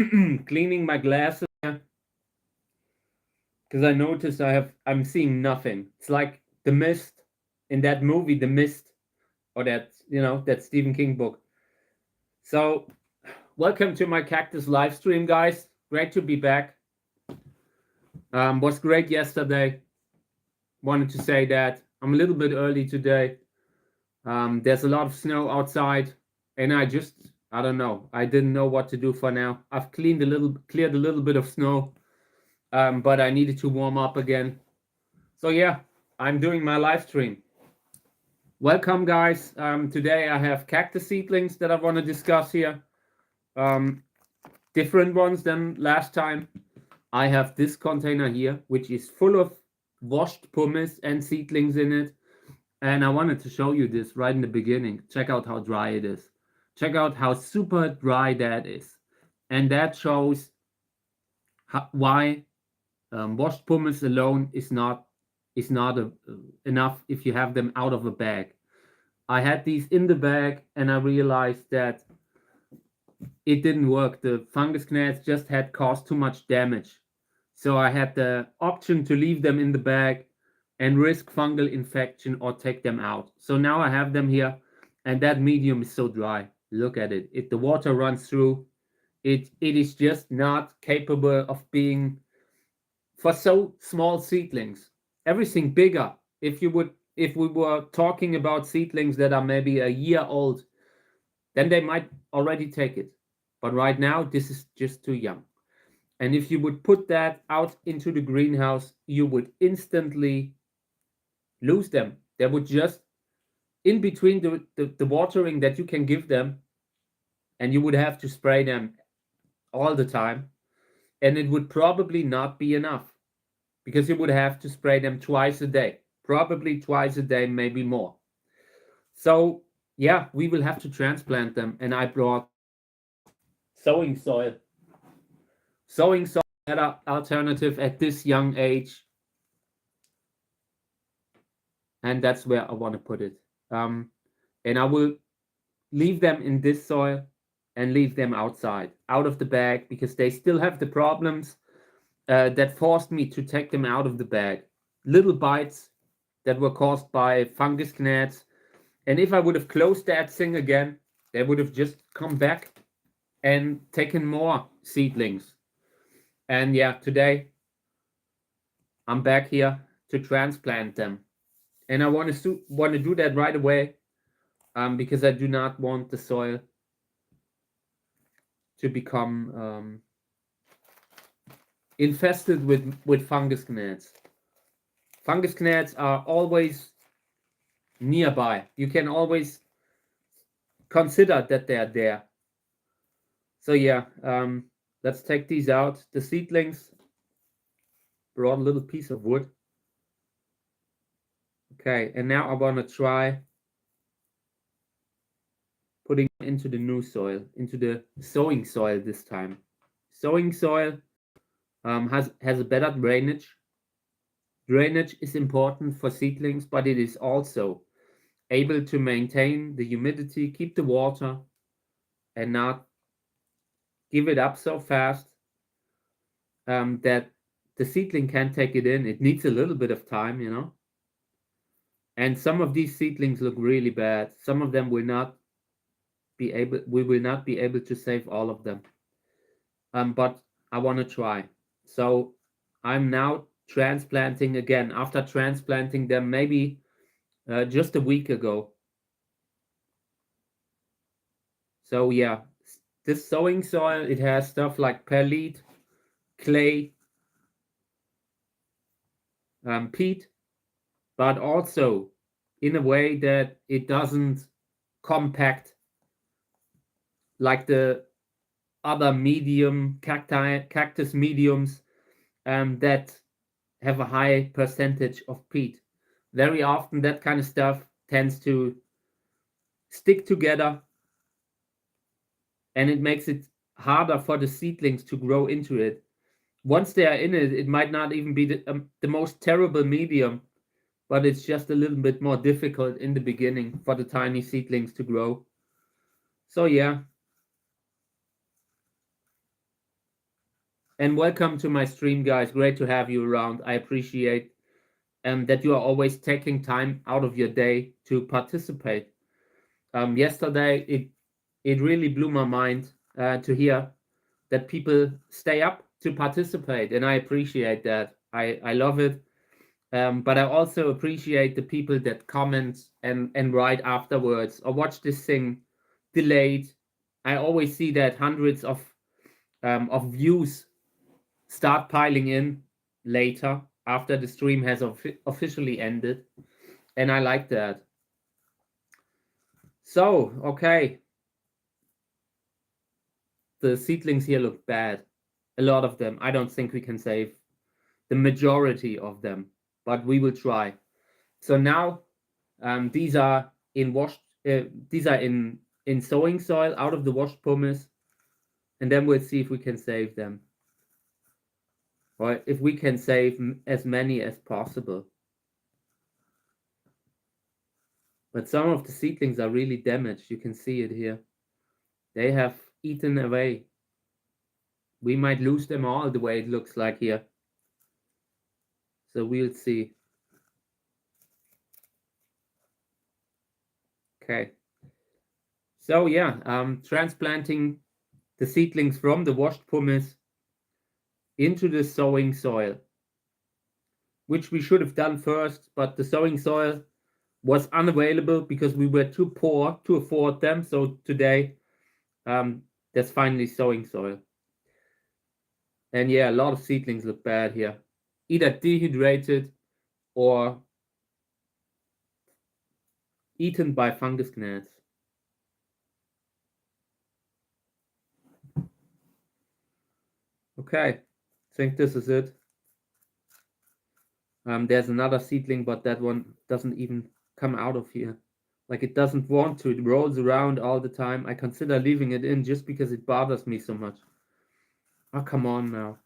cleaning my glasses because I noticed I'm seeing nothing. It's like The Mist in that movie, The Mist, or that Stephen King book. So, welcome to my Cactus live stream, guys. Great to be back. Was great yesterday. Wanted to say that I'm a little bit early today. There's a lot of snow outside, and I don't know. I didn't know what to do for now. I've cleared a little bit of snow, but I needed to warm up again. So yeah, I'm doing my live stream. Welcome, guys. Today I have cactus seedlings that I want to discuss here. Different ones than last time. I have this container here, which is full of washed pumice and seedlings in it. And I wanted to show you this right in the beginning. Check out how dry it is. Check out how super dry that is. And that shows why washed pumice alone is not enough if you have them out of a bag. I had these in the bag and I realized that it didn't work. The fungus gnats just had caused too much damage. So I had the option to leave them in the bag and risk fungal infection or take them out. So now I have them here, and that medium is so dry. Look at it. The water runs through. It is just not capable of being for so small seedlings. Everything bigger. If we were talking about seedlings that are maybe a year old, then they might already take it. But right now, this is just too young. And if you would put that out into the greenhouse, you would instantly lose them. They would just, in between the watering that you can give them, and you would have to spray them all the time. And it would probably not be enough because you would have to spray them twice a day, probably twice a day, maybe more. So, yeah, we will have to transplant them. And I brought sowing soil. Sowing soil alternative at this young age, and that's where I want to put it. And I will leave them in this soil and leave them outside, out of the bag, because they still have the problems that forced me to take them out of the bag. Little bites that were caused by fungus gnats, and if I would have closed that thing again, they would have just come back and taken more seedlings. And yeah, today I'm back here to transplant them. And I want to do that right away because I do not want the soil to become infested with fungus gnats. Fungus gnats are always nearby. You can always consider that they are there. So yeah, let's take these out. The seedlings brought a little piece of wood. Okay, and now I want to try putting into the new soil, into the sowing soil this time. Sowing soil has a better drainage. Drainage is important for seedlings, but it is also able to maintain the humidity, keep the water, and not give it up so fast that the seedling can't take it in. It needs a little bit of time, you know. And some of these seedlings look really bad. Some of them we will not be able to save all of them. But I want to try. So I'm now transplanting again after transplanting them maybe just a week ago. So yeah, this sowing soil, it has stuff like perlite, clay, peat, but also in a way that it doesn't compact like the other medium cactus mediums that have a high percentage of peat. Very often that kind of stuff tends to stick together and it makes it harder for the seedlings to grow into it. Once they are in it, it might not even be the most terrible medium, but it's just a little bit more difficult in the beginning for the tiny seedlings to grow. So yeah, And welcome to my stream, guys. Great to have you around. I appreciate that you are always taking time out of your day to participate. Yesterday, it really blew my mind to hear that people stay up to participate, and I appreciate that. I love it. But I also appreciate the people that comment and write afterwards or watch this thing delayed. I always see that hundreds of views start piling in later after the stream has officially ended, and I like that. So, okay, the seedlings here look bad. A lot of them. I don't think we can save the majority of them, but we will try. So now these are in washed. These are in sowing soil out of the washed pumice, and then we'll see if we can save them, or if we can save as many as possible. But some of the seedlings are really damaged. You can see it here. They have eaten away. We might lose them all the way it looks like here. So we'll see. Okay. So yeah, transplanting the seedlings from the washed pumice into the sowing soil, which we should have done first, but the sowing soil was unavailable because we were too poor to afford them. So today, there's finally sowing soil. And yeah, a lot of seedlings look bad here, either dehydrated or eaten by fungus gnats. Okay, I think this is it. There's another seedling, but that one doesn't even come out of here. Like, it doesn't want to. It rolls around all the time. I consider leaving it in just because it bothers me so much. Oh, come on now.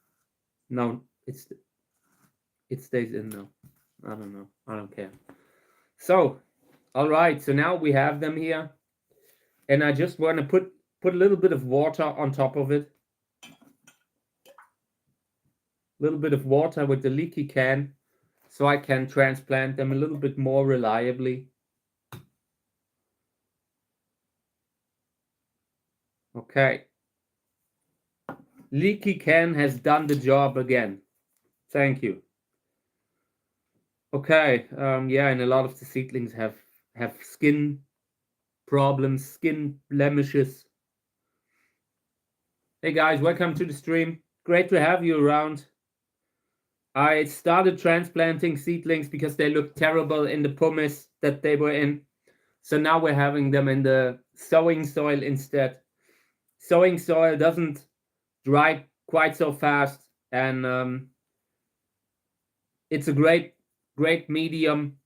No, it stays in now. I don't know. I don't care. So, all right. So now we have them here. And I just want to put a little bit of water on top of it. A little bit of water with the leaky can, so I can transplant them a little bit more reliably. Okay. Leaky can has done the job again. Thank you. Okay. Yeah, and a lot of the seedlings have skin problems, skin blemishes. Hey guys, welcome to the stream. Great to have you around. I started transplanting seedlings because they looked terrible in the pumice that they were in. So now we're having them in the sowing soil instead. Sowing soil doesn't dry quite so fast, and it's a great medium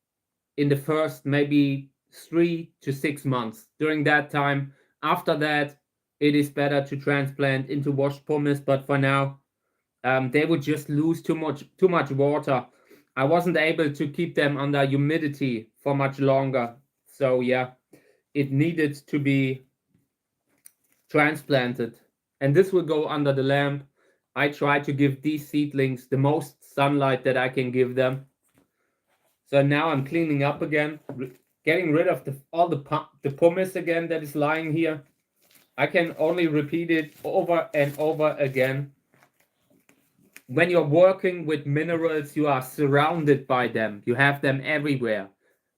in the first maybe 3 to 6 months. During that time, after that, it is better to transplant into washed pumice, but for now, they would just lose too much water. I wasn't able to keep them under humidity for much longer. So yeah, it needed to be transplanted. And this will go under the lamp. I try to give these seedlings the most sunlight that I can give them. So now I'm cleaning up again, getting rid of all the pumice again that is lying here. I can only repeat it over and over again. When you're working with minerals, you are surrounded by them. You have them everywhere.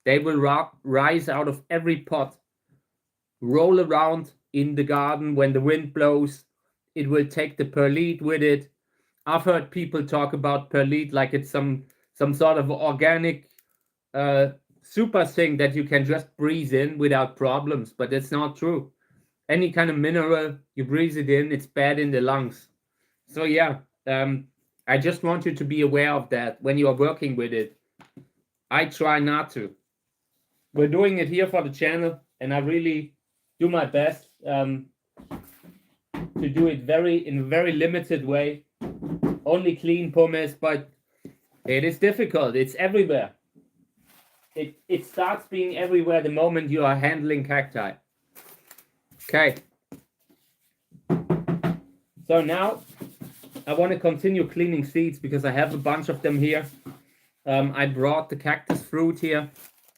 They will rise out of every pot, roll around in the garden when the wind blows. It will take the perlite with it. I've heard people talk about perlite like it's some sort of organic super thing that you can just breathe in without problems, but it's not true. Any kind of mineral, you breathe it in, it's bad in the lungs. So yeah, I just want you to be aware of that when you are working with it. I try not to. We're doing it here for the channel, and I really do my best to do it in a very limited way. Only clean pumice, but it is difficult. It's everywhere. It starts being everywhere the moment you are handling cacti. Okay. So now I want to continue cleaning seeds because I have a bunch of them here. I brought the cactus fruit here,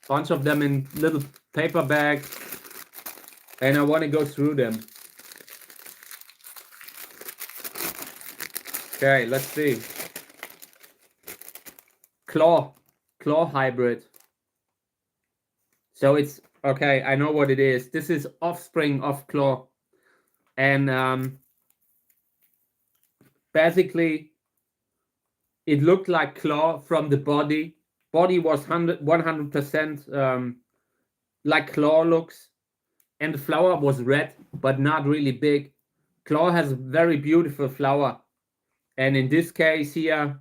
a bunch of them in little paper bags, and I want to go through them. Okay, let's see. Claw hybrid. So it's okay. I know what it is. This is offspring of claw, and basically it looked like claw from the body. Body was 100% like claw looks, and the flower was red but not really big. Claw has a very beautiful flower, and in this case here,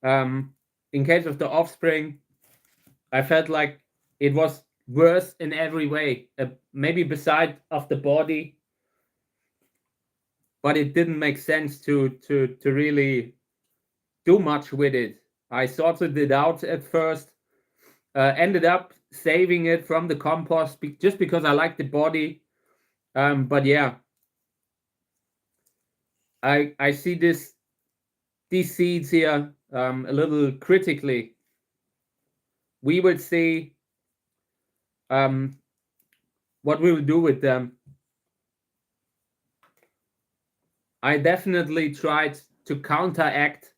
in case of the offspring, I felt like it was worse in every way, maybe beside of the body, but it didn't make sense to really do much with it. I sorted it out at first, ended up saving it from the compost just because I like the body. But yeah, I see these seeds here a little critically. We will see what we will do with them. I definitely tried to counteract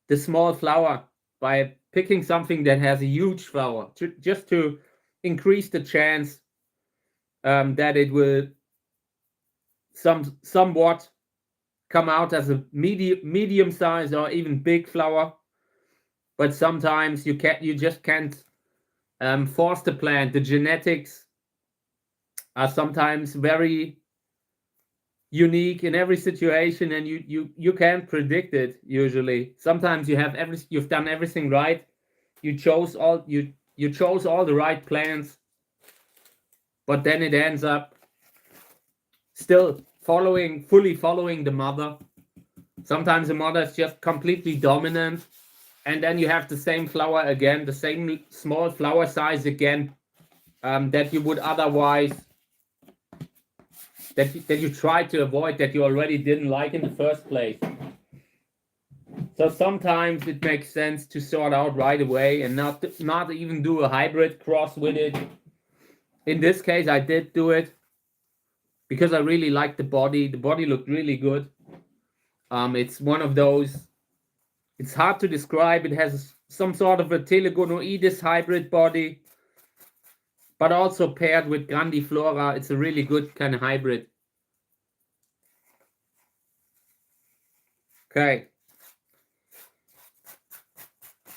the small flower by picking something that has a huge flower, just to increase the chance that it will somewhat come out as a medium size or even big flower. But sometimes you just can't force the plant. The genetics are sometimes very unique in every situation, and you can't predict it usually. Sometimes you've done everything right. You chose all the right plants, but then it ends up still fully following the mother. Sometimes the mother is just completely dominant, and then you have the same flower again, the same small flower size again, that you would otherwise that you tried to avoid, that you already didn't like in the first place. So sometimes it makes sense to sort out right away and not even do a hybrid cross with it. In this case, I did do it because I really liked the body. The body looked really good. It's one of those. It's hard to describe. It has some sort of a Telegonoides hybrid body, but also paired with Grandiflora. It's a really good kind of hybrid. Okay.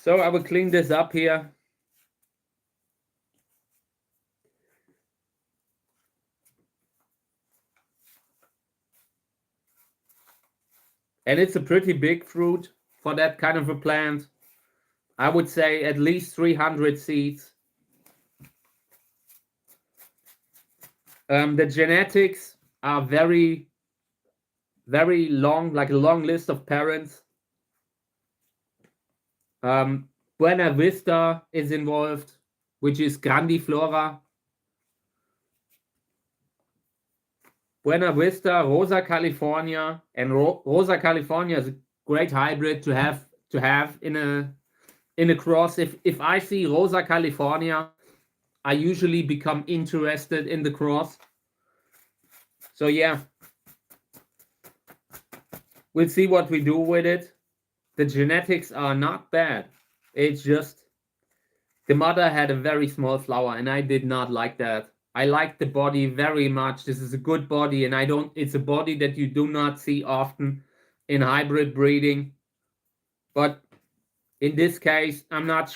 So I will clean this up here. And it's a pretty big fruit for that kind of a plant. I would say at least 300 seeds. The genetics are very, very long, like a long list of parents. Buena Vista is involved, which is Grandiflora. Buena Vista, Rosa California, and Rosa California is a great hybrid to have in a cross. If I see Rosa California, I usually become interested in the cross. So yeah, we'll see what we do with it. The genetics are not bad. It's just the mother had a very small flower, and I did not like that. I like the body very much. This is a good body, and it's a body that you do not see often in hybrid breeding. But in this case, I'm not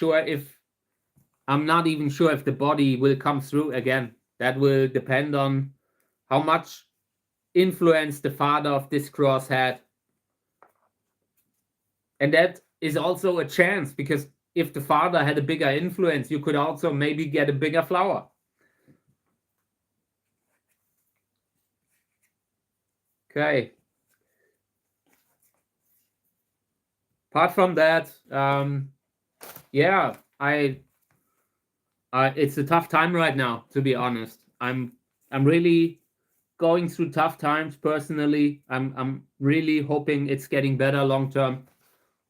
even sure if the body will come through again. That will depend on how much influence the father of this cross had. And that is also a chance, because if the father had a bigger influence, you could also maybe get a bigger flower. Okay. Apart from that, yeah, it's a tough time right now, to be honest. I'm really going through tough times personally. I'm really hoping it's getting better long term.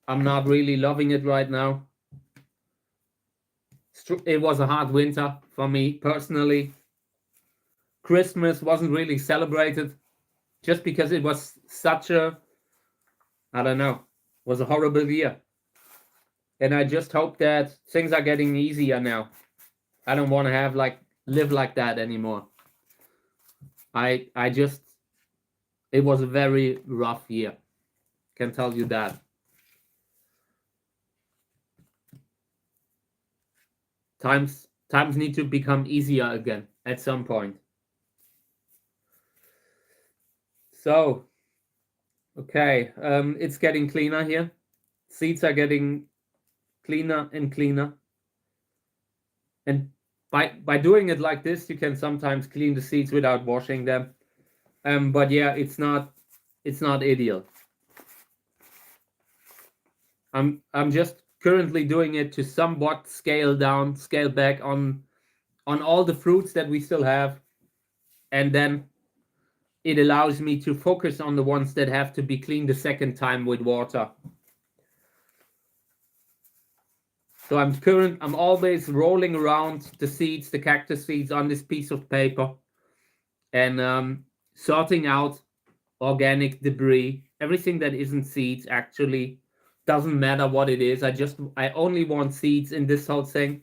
I'm not really loving it right now. It was a hard winter for me personally. Christmas wasn't really celebrated just because it was such a, I don't know, was a horrible year. And I just hope that things are getting easier now. I don't want to have live like that anymore. I just, it was a very rough year. Can tell you that. Times need to become easier again at some point. So, okay, it's getting cleaner here. Seeds are getting cleaner and cleaner. And by doing it like this, you can sometimes clean the seeds without washing them. But yeah, it's not ideal. I'm just currently doing it to somewhat scale back on all the fruits that we still have, and then it allows me to focus on the ones that have to be cleaned the second time with water. So I'm always rolling around the seeds, the cactus seeds, on this piece of paper, and sorting out organic debris, everything that isn't seeds. Actually, doesn't matter what it is. I only want seeds in this whole thing.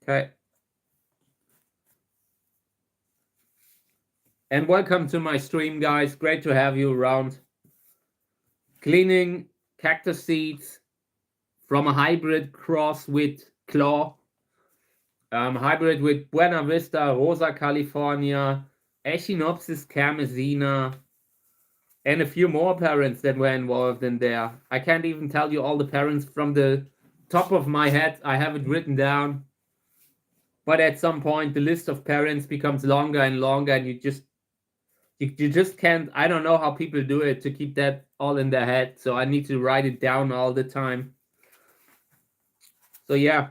Okay. And welcome to my stream, guys. Great to have you around. Cleaning cactus seeds from a hybrid cross with Claw. Hybrid with Buena Vista, Rosa California, Echinopsis carmesina, and a few more parents that were involved in there. I can't even tell you all the parents from the top of my head. I have it written down. But at some point, the list of parents becomes longer and longer, and you just can't. I don't know how people do it to keep that all in their head. So I need to write it down all the time. So yeah.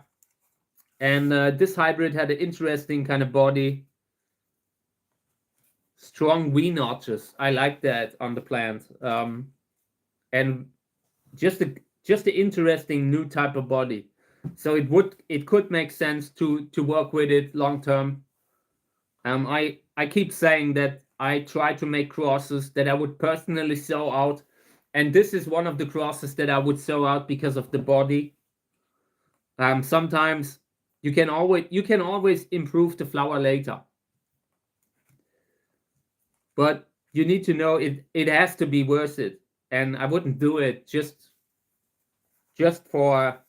And this hybrid had an interesting kind of body. Strong V notches. I like that on the plant. And just an interesting new type of body. So it could make sense to work with it long term. I keep saying that I try to make crosses that I would personally sew out, and this is one of the crosses that I would sew out because of the body. Sometimes you can always improve the flower later, but you need to know it has to be worth it, and I wouldn't do it just for,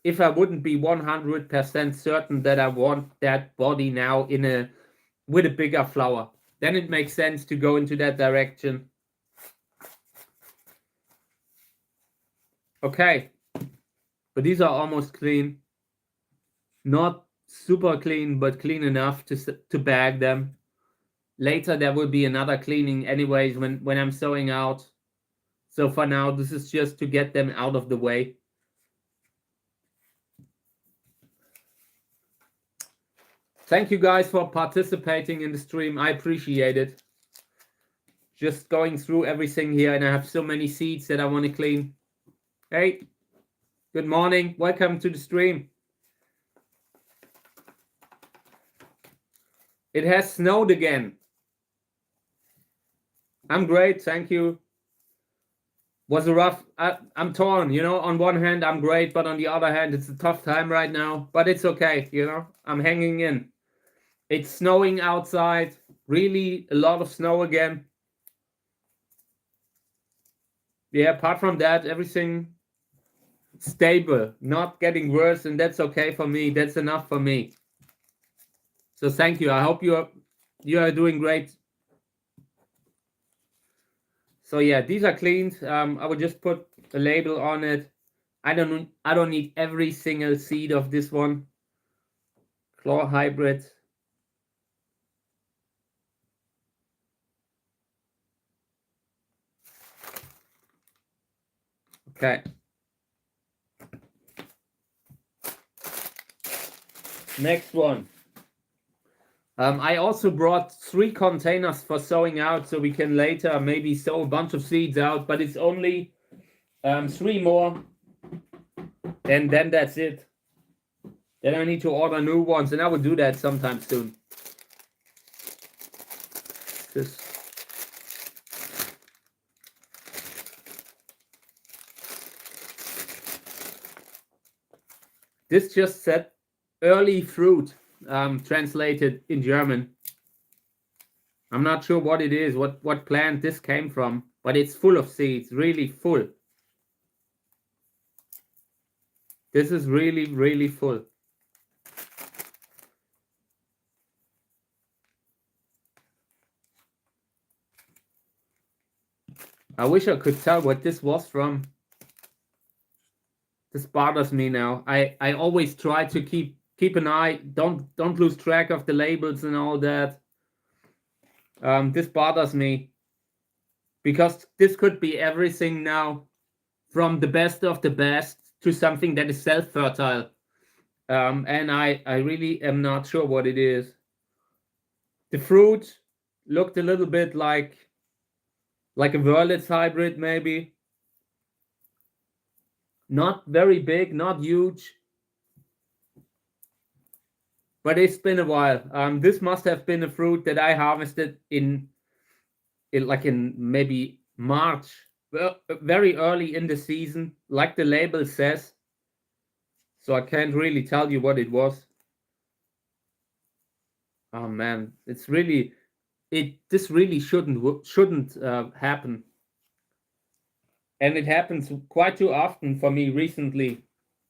if I wouldn't be 100% certain that I want that body now with a bigger flower. Then it makes sense to go into that direction. Okay, but these are almost clean. Not super clean, but clean enough to bag them. Later there will be another cleaning anyways when I'm sewing out. So for now, this is just to get them out of the way. Thank you guys for participating in the stream. I appreciate it. Just going through everything here, and I have so many seeds that I want to clean. Hey, good morning. Welcome to the stream. It has snowed again. I'm great, thank you. Was a rough, I'm torn, on one hand I'm great, but on the other hand it's a tough time right now, but it's okay, I'm hanging in. It's snowing outside, really a lot of snow again. Yeah, apart from that, everything stable, not getting worse, and that's okay for me. That's enough for me. So thank you. I hope you are doing great. So yeah, these are cleaned. I will just put a label on it. I don't need every single seed of this one. Claw hybrid. Okay. Next one. I also brought 3 containers for sowing out, so we can later maybe sow a bunch of seeds out, but it's only 3 more, and then that's it. Then I need to order new ones, and I will do that sometime soon. This just said early fruit, translated in German. I'm not sure what it is, what plant this came from, but it's full of seeds, really full. This is really, really full. I wish I could tell what this was from. This bothers me now. I always try to keep an eye, don't lose track of the labels and all that. This bothers me because this could be everything now, from the best of the best to something that is self-fertile. And I really am not sure what it is. The fruit looked a little bit like a Wurlitz hybrid, maybe. Not very big, not huge. But it's been a while. This must have been a fruit that I harvested in maybe March, very early in the season, like the label says. So I can't really tell you what it was. Oh man, this really shouldn't happen. And it happens quite too often for me recently.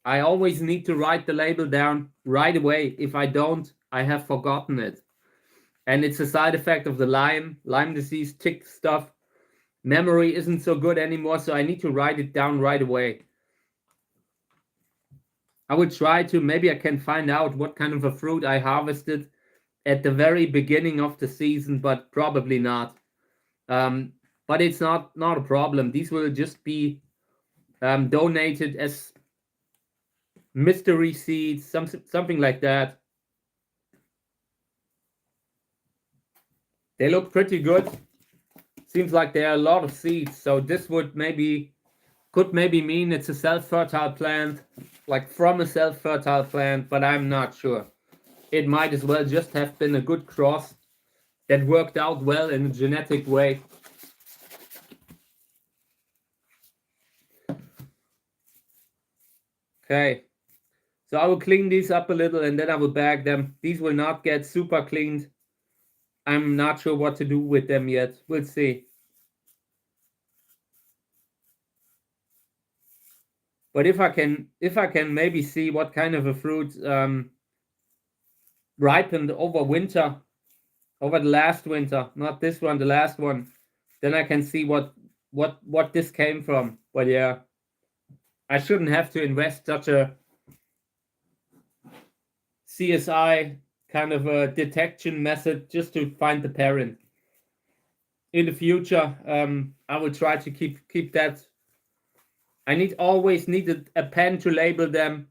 I always need to write the label down right away. If I don't, I have forgotten it. And it's a side effect of the Lyme disease, tick stuff. Memory isn't so good anymore, so I need to write it down right away. I would try to, maybe I can find out what kind of a fruit I harvested at the very beginning of the season, but probably not. But it's not a problem. These will just be donated as mystery seeds, something like that. They look pretty good. Seems like there are a lot of seeds, so this could maybe mean it's a self-fertile plant, like from a self-fertile plant, but I'm not sure. It might as well just have been a good cross that worked out well in a genetic way. Okay, so I will clean these up a little and then I will bag them. These will not get super cleaned. I'm not sure what to do with them yet. We'll see. But if I can maybe see what kind of a fruit ripened over winter, over the last winter, not this one, the last one, then I can see what this came from. But yeah, I shouldn't have to invest such a CSI kind of a detection method just to find the parent. In the future, I will try to keep that. I always need a pen to label them,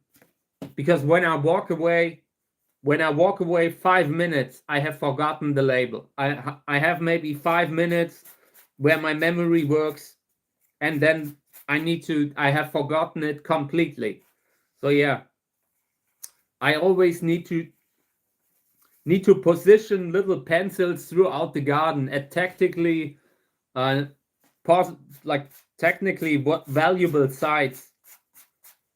because when I walk away 5 minutes, I have forgotten the label. I have maybe 5 minutes where my memory works, and then I have forgotten it completely. So yeah, I always need to position little pencils throughout the garden at technically what valuable sites,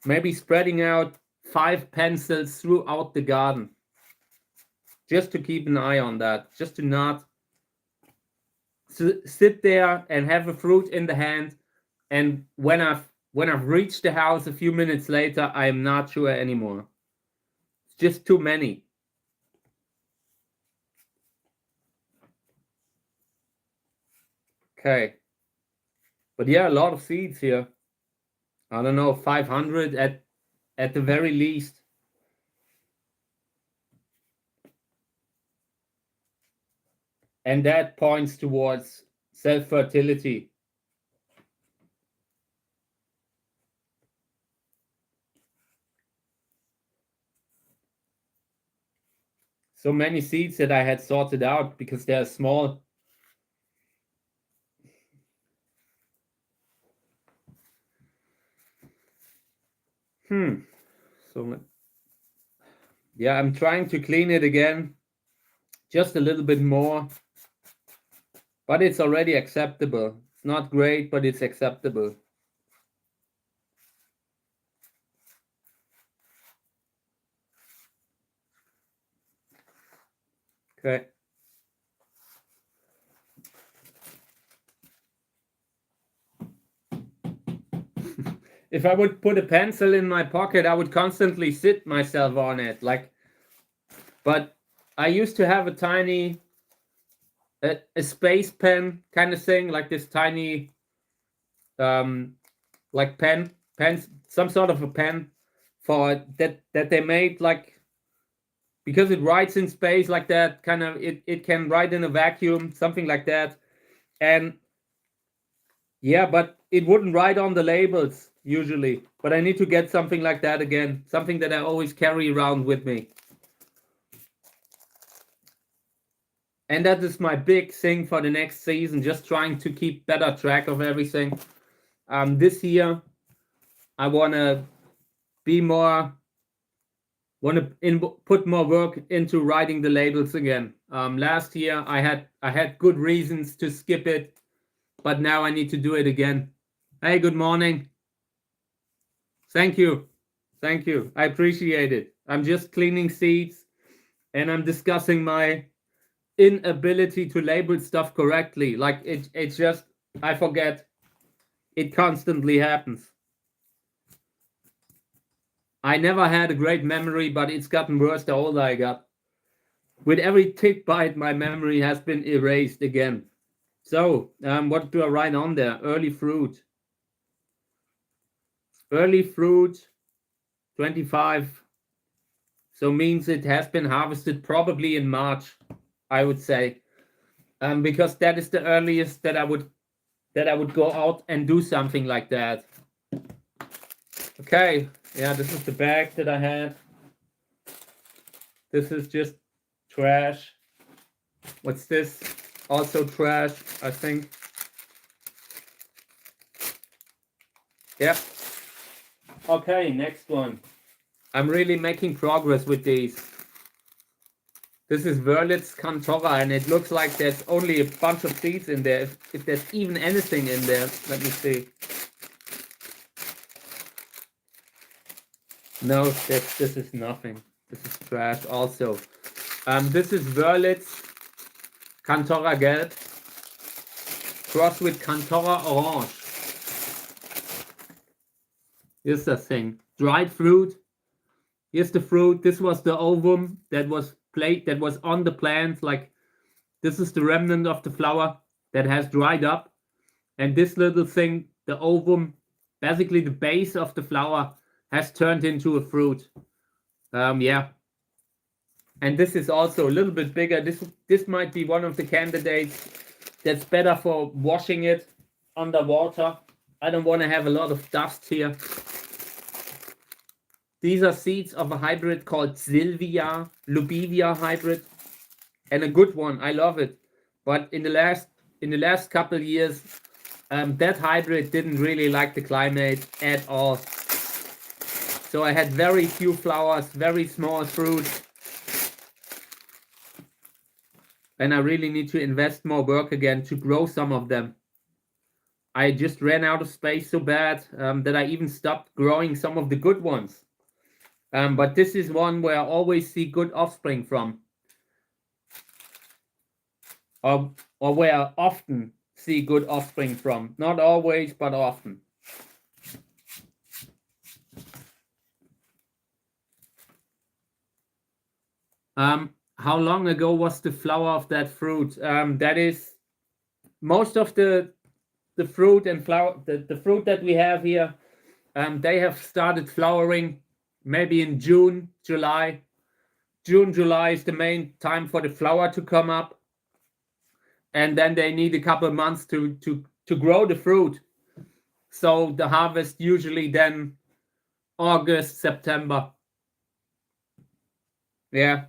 maybe spreading out 5 pencils throughout the garden, just to keep an eye on that, just to not sit there and have a fruit in the hand, and when I've reached the house a few minutes later, I am not sure anymore. It's just too many. Okay, but yeah, a lot of seeds here. I don't know, 500 at the very least. And that points towards self-fertility. so many seeds that I had sorted out because they're small. So yeah, I'm trying to clean it again, just a little bit more, but it's already acceptable. It's not great, but it's acceptable. Okay. If I would put a pencil in my pocket, I would constantly sit myself on it. But I used to have a tiny, a space pen kind of thing, like this tiny, like pen, some sort of a pen for that they made, like, because it writes in space like that, kind of, it can write in a vacuum, something like that. And yeah, but it wouldn't write on the labels usually. But I need to get something like that again, something that I always carry around with me. And that is my big thing for the next season, just trying to keep better track of everything. This year, I want to be more, put more work into writing the labels again. Last year, I had good reasons to skip it, but now I need to do it again. Hey, good morning. Thank you. Thank you. I appreciate it. I'm just cleaning seeds and I'm discussing my inability to label stuff correctly. Like it's just, I forget. It constantly happens. I never had a great memory, but it's gotten worse the older I got. With every tick bite, my memory has been erased again. So, what do I write on there? Early fruit. Early fruit, 25. So means it has been harvested probably in March, I would say. Because that is the earliest that I would go out and do something like that. Okay, yeah, this is the bag that I had. This is just trash. What's this? Also trash, I think. Yep. Okay, next one. I'm really making progress with these. This is Wörlitz Cantora, and it looks like there's only a bunch of seeds in there. If there's even anything in there, let me see. No, this is nothing. This is trash also. This is Wörlitz Cantora Gelb crossed with Cantora Orange. Here's the thing. Dried fruit. Here's the fruit. This was the ovum that was on the plant. Like, this is the remnant of the flower that has dried up. And this little thing, the ovum, basically the base of the flower, has turned into a fruit. Yeah. And this is also a little bit bigger. This might be one of the candidates that's better for washing it underwater. I don't want to have a lot of dust here. These are seeds of a hybrid called Sylvia, Lubivia hybrid, and a good one. I love it. But in the last couple of years, that hybrid didn't really like the climate at all. So I had very few flowers, very small fruit. And I really need to invest more work again to grow some of them. I just ran out of space so bad that I even stopped growing some of the good ones. But this is one where I always see good offspring from. Or where I often see good offspring from. Not always, but often. How long ago was the flower of that fruit? That is most of the fruit and flower, the fruit that we have here, they have started flowering maybe in June, July. June, July is the main time for the flower to come up. And then they need a couple of months to grow the fruit. So the harvest usually then August, September. Yeah.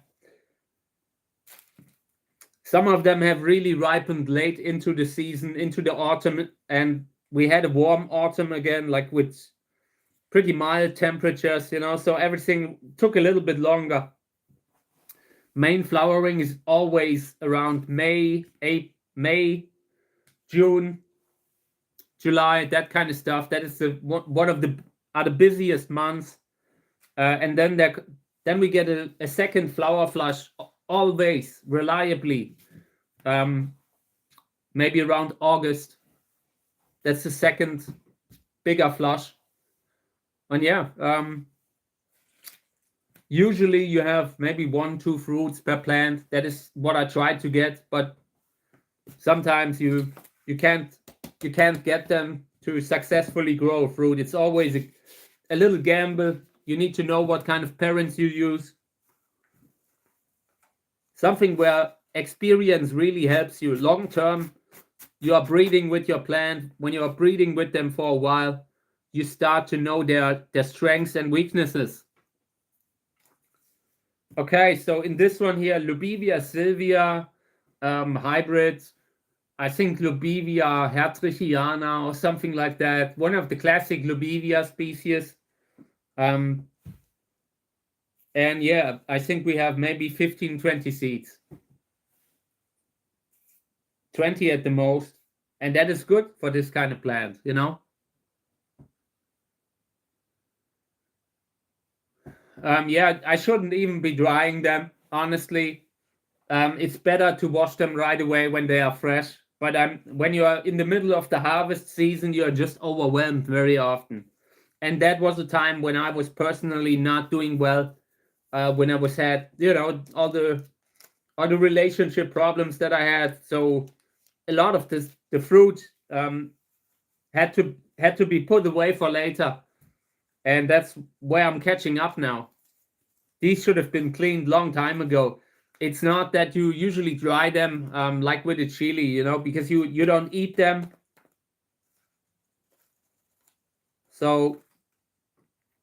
Some of them have really ripened late into the season, into the autumn, and we had a warm autumn again, like with pretty mild temperatures, you know, so everything took a little bit longer. Main flowering is always around May, June, July, that kind of stuff. That is one of the busiest months, and then we get a second flower flush always reliably, maybe around August. That's the second bigger flush, and yeah, usually you have maybe 1-2 fruits per plant. That is what I try to get, but sometimes you can't get them to successfully grow fruit. It's always a little gamble. You need to know what kind of parents you use. Something where experience really helps you long term. You are breeding with your plant. When you are breeding with them for a while, you start to know their strengths and weaknesses. Okay, so in this one here, Lubivia Silvia hybrid, I think Lubivia hertrichiana or something like that. One of the classic Lubivia species. And yeah, I think we have maybe 15, 20 seeds. 20 at the most. And that is good for this kind of plant, you know? Yeah, I shouldn't even be drying them, honestly. It's better to wash them right away when they are fresh. But when you are in the middle of the harvest season, you are just overwhelmed very often. And that was a time when I was personally not doing well, when I had, you know, all the relationship problems that I had. So a lot of the fruit had to be put away for later. And that's where I'm catching up now. These should have been cleaned long time ago. It's not that you usually dry them like with a chili, you know, because you don't eat them. So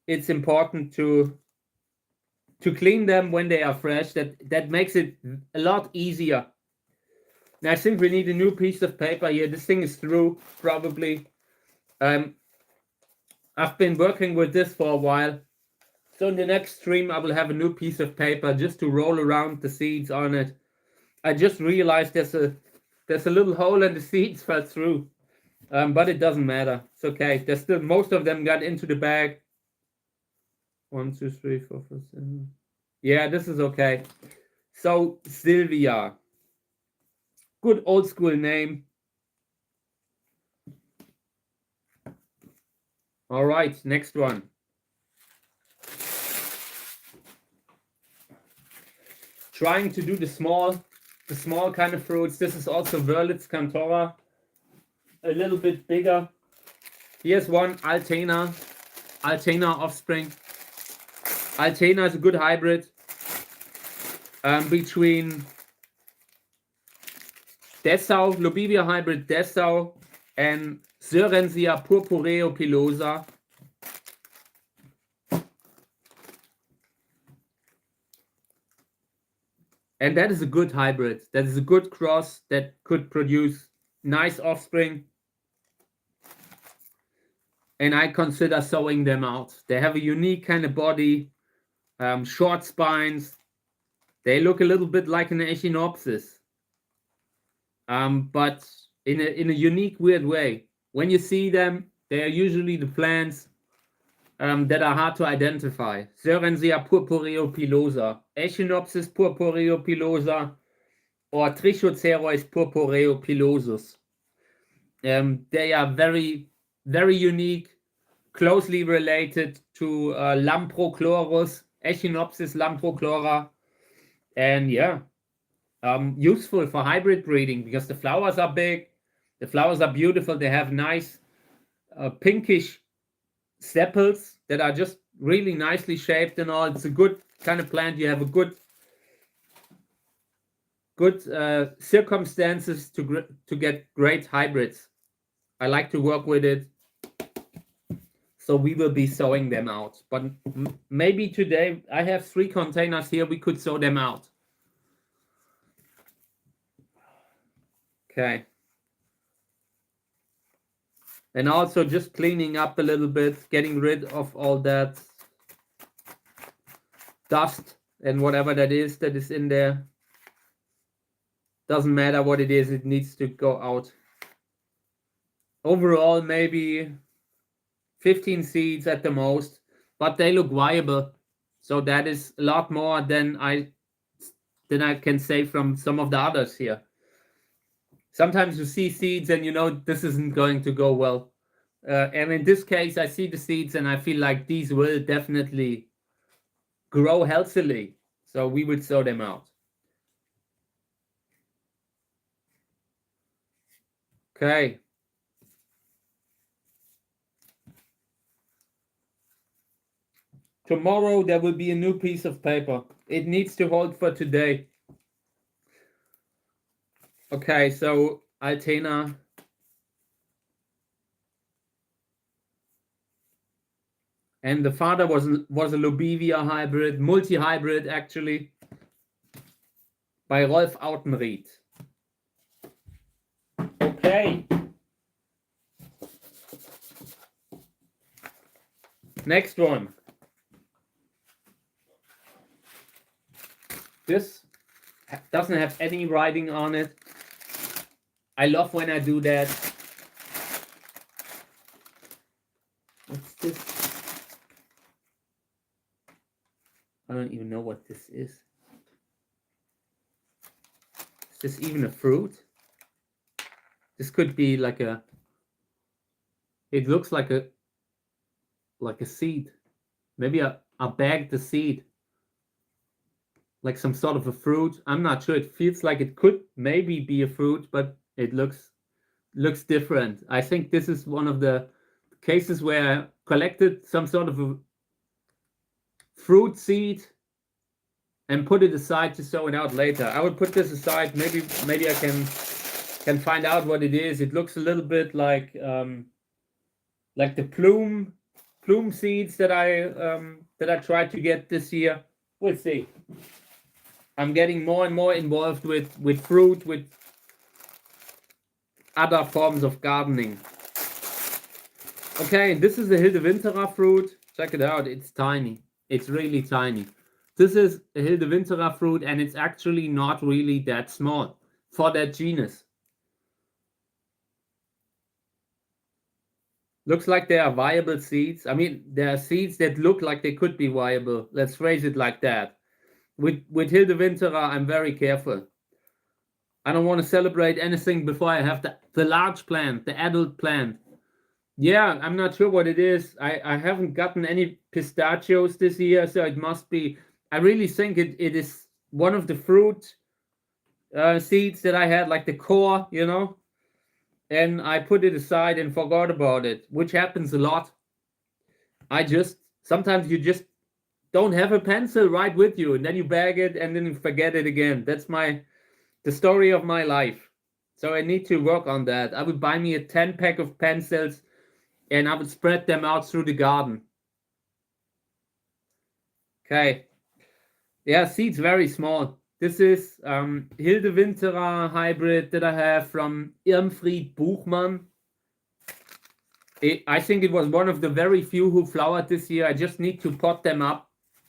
it's important to clean them when they are fresh. That makes it a lot easier. Now I think we need a new piece of paper here. This thing is through, probably. I've been working with this for a while. So in the next stream, I will have a new piece of paper just to roll around the seeds on it. I just realized there's a little hole and the seeds fell through. But it doesn't matter. It's okay. There's still, most of them got into the bag. 1, 2, 3, 4, 5, 7. Yeah, this is okay. So Sylvia. Good old school name. All right, next one. Trying to do the small kind of fruits. This is also Wörlitz Cantora. A little bit bigger. Here's one, Altena offspring. Altena is a good hybrid between Dessau, Lubivia hybrid Dessau, and Sörensia purpureo pilosa. And that is a good hybrid. That is a good cross that could produce nice offspring. And I consider sowing them out. They have a unique kind of body, short spines. They look a little bit like an Echinopsis, but in a unique, weird way. When you see them, they are usually the plants that are hard to identify. Sörensia purpureo pilosa, Echinopsis purpureo pilosa, or Trichocereus purpureo pilosus. They are very, very unique, closely related to Lamprochlorus, Echinopsis lamprochlora, and yeah, useful for hybrid breeding because the flowers are big, the flowers are beautiful, they have nice pinkish sepals that are just really nicely shaped and all. It's a good kind of plant. You have a good circumstances to get great hybrids. I like to work with it. So we will be sowing them out. But maybe today, I have 3 containers here, we could sow them out. Okay. And also just cleaning up a little bit, getting rid of all that dust and whatever that is in there. Doesn't matter what it is, it needs to go out. Overall, maybe 15 seeds at the most, but they look viable. So that is a lot more than I can say from some of the others here. Sometimes you see seeds and you know this isn't going to go well. And in this case, I see the seeds and I feel like these will definitely grow healthily. So we would sow them out. Okay. Tomorrow there will be a new piece of paper. It needs to hold for today. Okay, so Altena. And the father was a Lobivia hybrid, multi-hybrid actually, by Rolf Autenried. Okay. Next one. This doesn't have any writing on it. I love when I do that. What's this? I don't even know what this is. Is this even a fruit? This could be like a, it looks like a seed. Maybe I bagged the seed. Like some sort of a fruit. I'm not sure. It feels like it could maybe be a fruit, but it looks different. I think this is one of the cases where I collected some sort of a fruit seed and put it aside to sow it out later. I would put this aside. Maybe I can find out what it is. It looks a little bit like the plume seeds that I tried to get this year. We'll see. I'm getting more and more involved with fruit, with other forms of gardening. Okay, this is the Hildewinterer fruit. Check it out. It's tiny. It's really tiny. This is a Hildewinterer fruit, and it's actually not really that small for that genus. Looks like they are viable seeds. I mean, there are seeds that look like they could be viable. Let's phrase it like that. With Hildewinterer, I'm very careful. I don't want to celebrate anything before I have the large plant, the adult plant. Yeah, I'm not sure what it is. I haven't gotten any pistachios this year, so it must be. I really think it is one of the fruit seeds that I had, like the core, you know, and I put it aside and forgot about it, which happens a lot. Sometimes you just don't have a pencil right with you, and then you bag it and then you forget it again. That's the story of my life. So I need to work on that. I would buy me a 10-pack of pencils and I would spread them out through the garden. Okay. Yeah, seeds very small. This is Hildewinterer hybrid that I have from Irmfried Buchmann. I think it was one of the very few who flowered this year. I just need to pot them up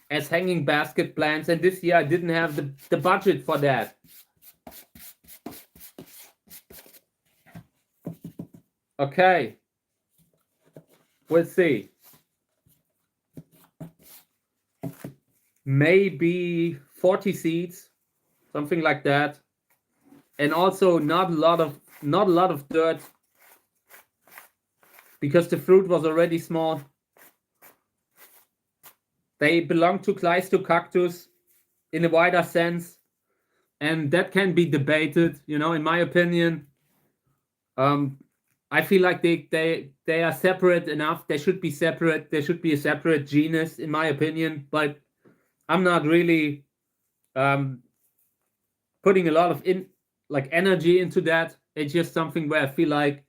as hanging basket plants, and this year I didn't have the budget for that. Okay, we'll see. Maybe 40 seeds, something like that, and also not a lot of dirt because the fruit was already small. They belong to Cactus in a wider sense, and that can be debated. You know, in my opinion, I feel like they are separate enough. They should be separate. There should be a separate genus, in my opinion. But I'm not really putting a lot of energy into that. It's just something where I feel like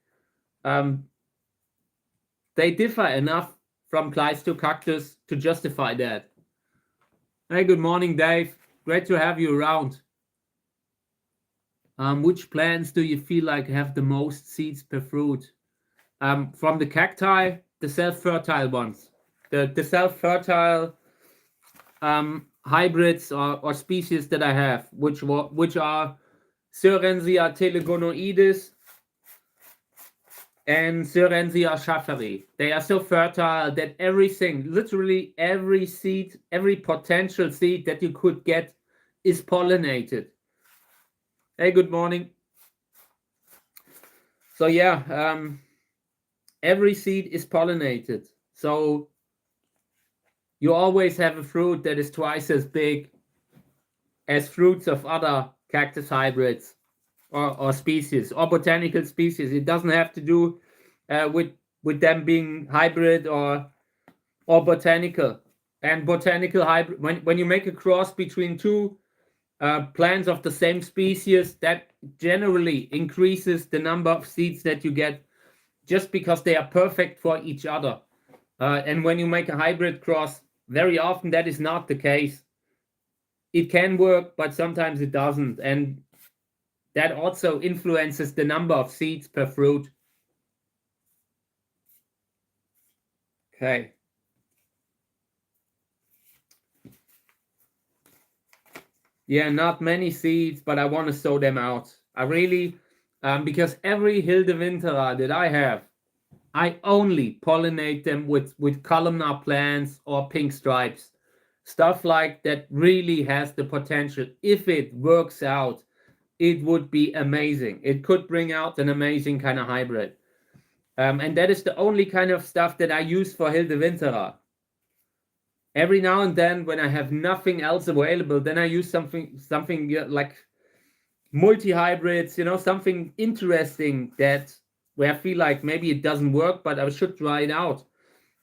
they differ enough from Cactus to justify that. Hey, good morning, Dave. Great to have you around. Which plants do you feel like have the most seeds per fruit? From the cacti, the self-fertile ones. The self-fertile hybrids or species that I have, which are Syrensia telegonoides and Syrensia schafferii. They are so fertile that everything, literally every seed, every potential seed that you could get is pollinated. Hey, good morning. So yeah, every seed is pollinated. So you always have a fruit that is twice as big as fruits of other cactus hybrids or species or botanical species. It doesn't have to do with them being hybrid or botanical. And botanical hybrid, when you make a cross between two plants of the same species, that generally increases the number of seeds that you get, just because they are perfect for each other. And when you make a hybrid cross, very often that is not the case. It can work, but sometimes it doesn't. And that also influences the number of seeds per fruit. Okay. Yeah, not many seeds, but I want to sow them out. I really, because every Hildewintera that I have, I only pollinate them with columnar plants or pink stripes. Stuff like that really has the potential. If it works out, it would be amazing. It could bring out an amazing kind of hybrid. And that is the only kind of stuff that I use for Hildewintera. Every now and then, when I have nothing else available, then I use something like multi-hybrids, something interesting that where I feel like maybe it doesn't work, but I should try it out.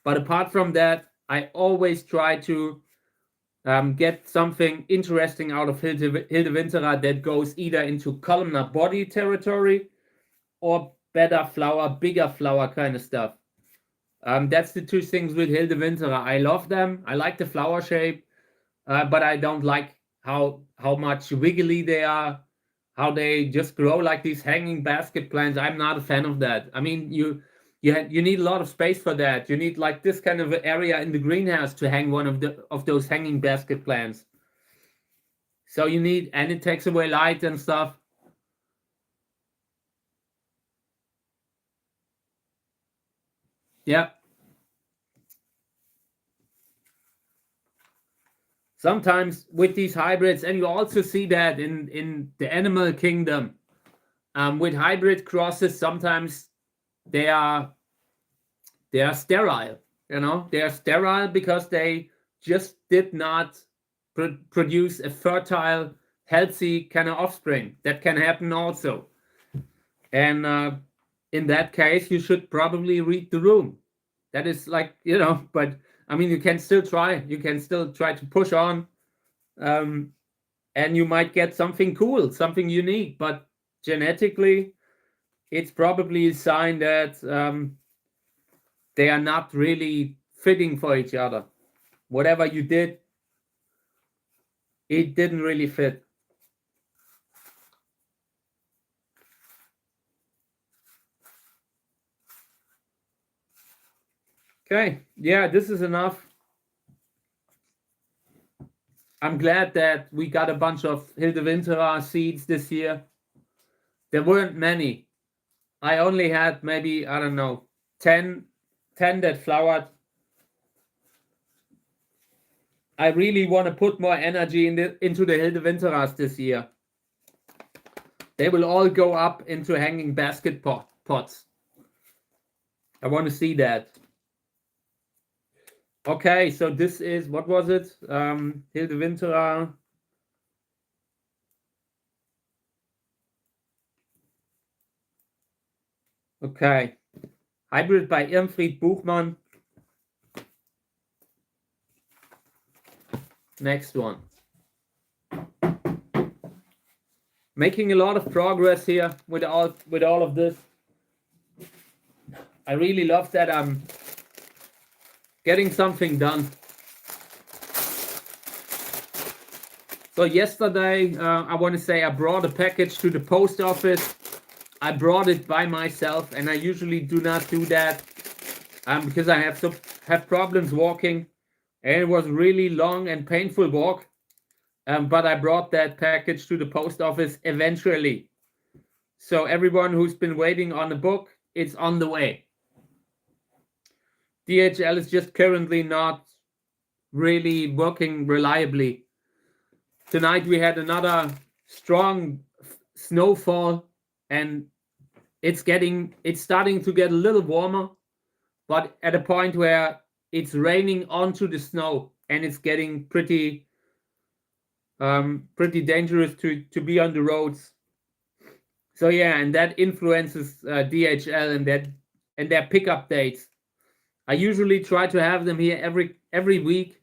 But apart from that, I always try to get something interesting out of Hildewintera that goes either into columnar body territory or better flower, bigger flower kind of stuff. That's the two things with Hildewintera. I love them. I like the flower shape, but I don't like how much wiggly they are, how they just grow like these hanging basket plants. I'm not a fan of that. I mean, you need a lot of space for that. You need like this kind of area in the greenhouse to hang one of those hanging basket plants. So you need, and it takes away light and stuff. Yeah. Sometimes with these hybrids, and you also see that in the animal kingdom, with hybrid crosses, sometimes they are sterile. They are sterile because they just did not produce a fertile, healthy kind of offspring. That can happen also. And in that case, you should probably read the room. That is like, but I mean, you can still try. You can still try to push on. And you might get something cool, something unique. But genetically, it's probably a sign that they are not really fitting for each other. Whatever you did, it didn't really fit. Okay, yeah, this is enough. I'm glad that we got a bunch of Hildewintera seeds this year. There weren't many. I only had maybe, I don't know, 10 that flowered. I really want to put more energy into the Hildewinteras this year. They will all go up into hanging basket pots. I want to see that. Okay, so this is, what was it? Hildewintera. Okay. Hybrid by Irmfried Buchmann. Next one. Making a lot of progress here with all of this. I really love that I'm getting something done. So yesterday, I want to say I brought a package to the post office. I brought it by myself, and I usually do not do that because I have problems walking, and it was really long and painful walk. But I brought that package to the post office eventually. So everyone who's been waiting on the book, it's on the way. DHL is just currently not really working reliably. Tonight we had another strong snowfall, and it's starting to get a little warmer, but at a point where it's raining onto the snow, and it's getting pretty dangerous to be on the roads. So yeah, and that influences DHL and their pickup dates. I usually try to have them here every week,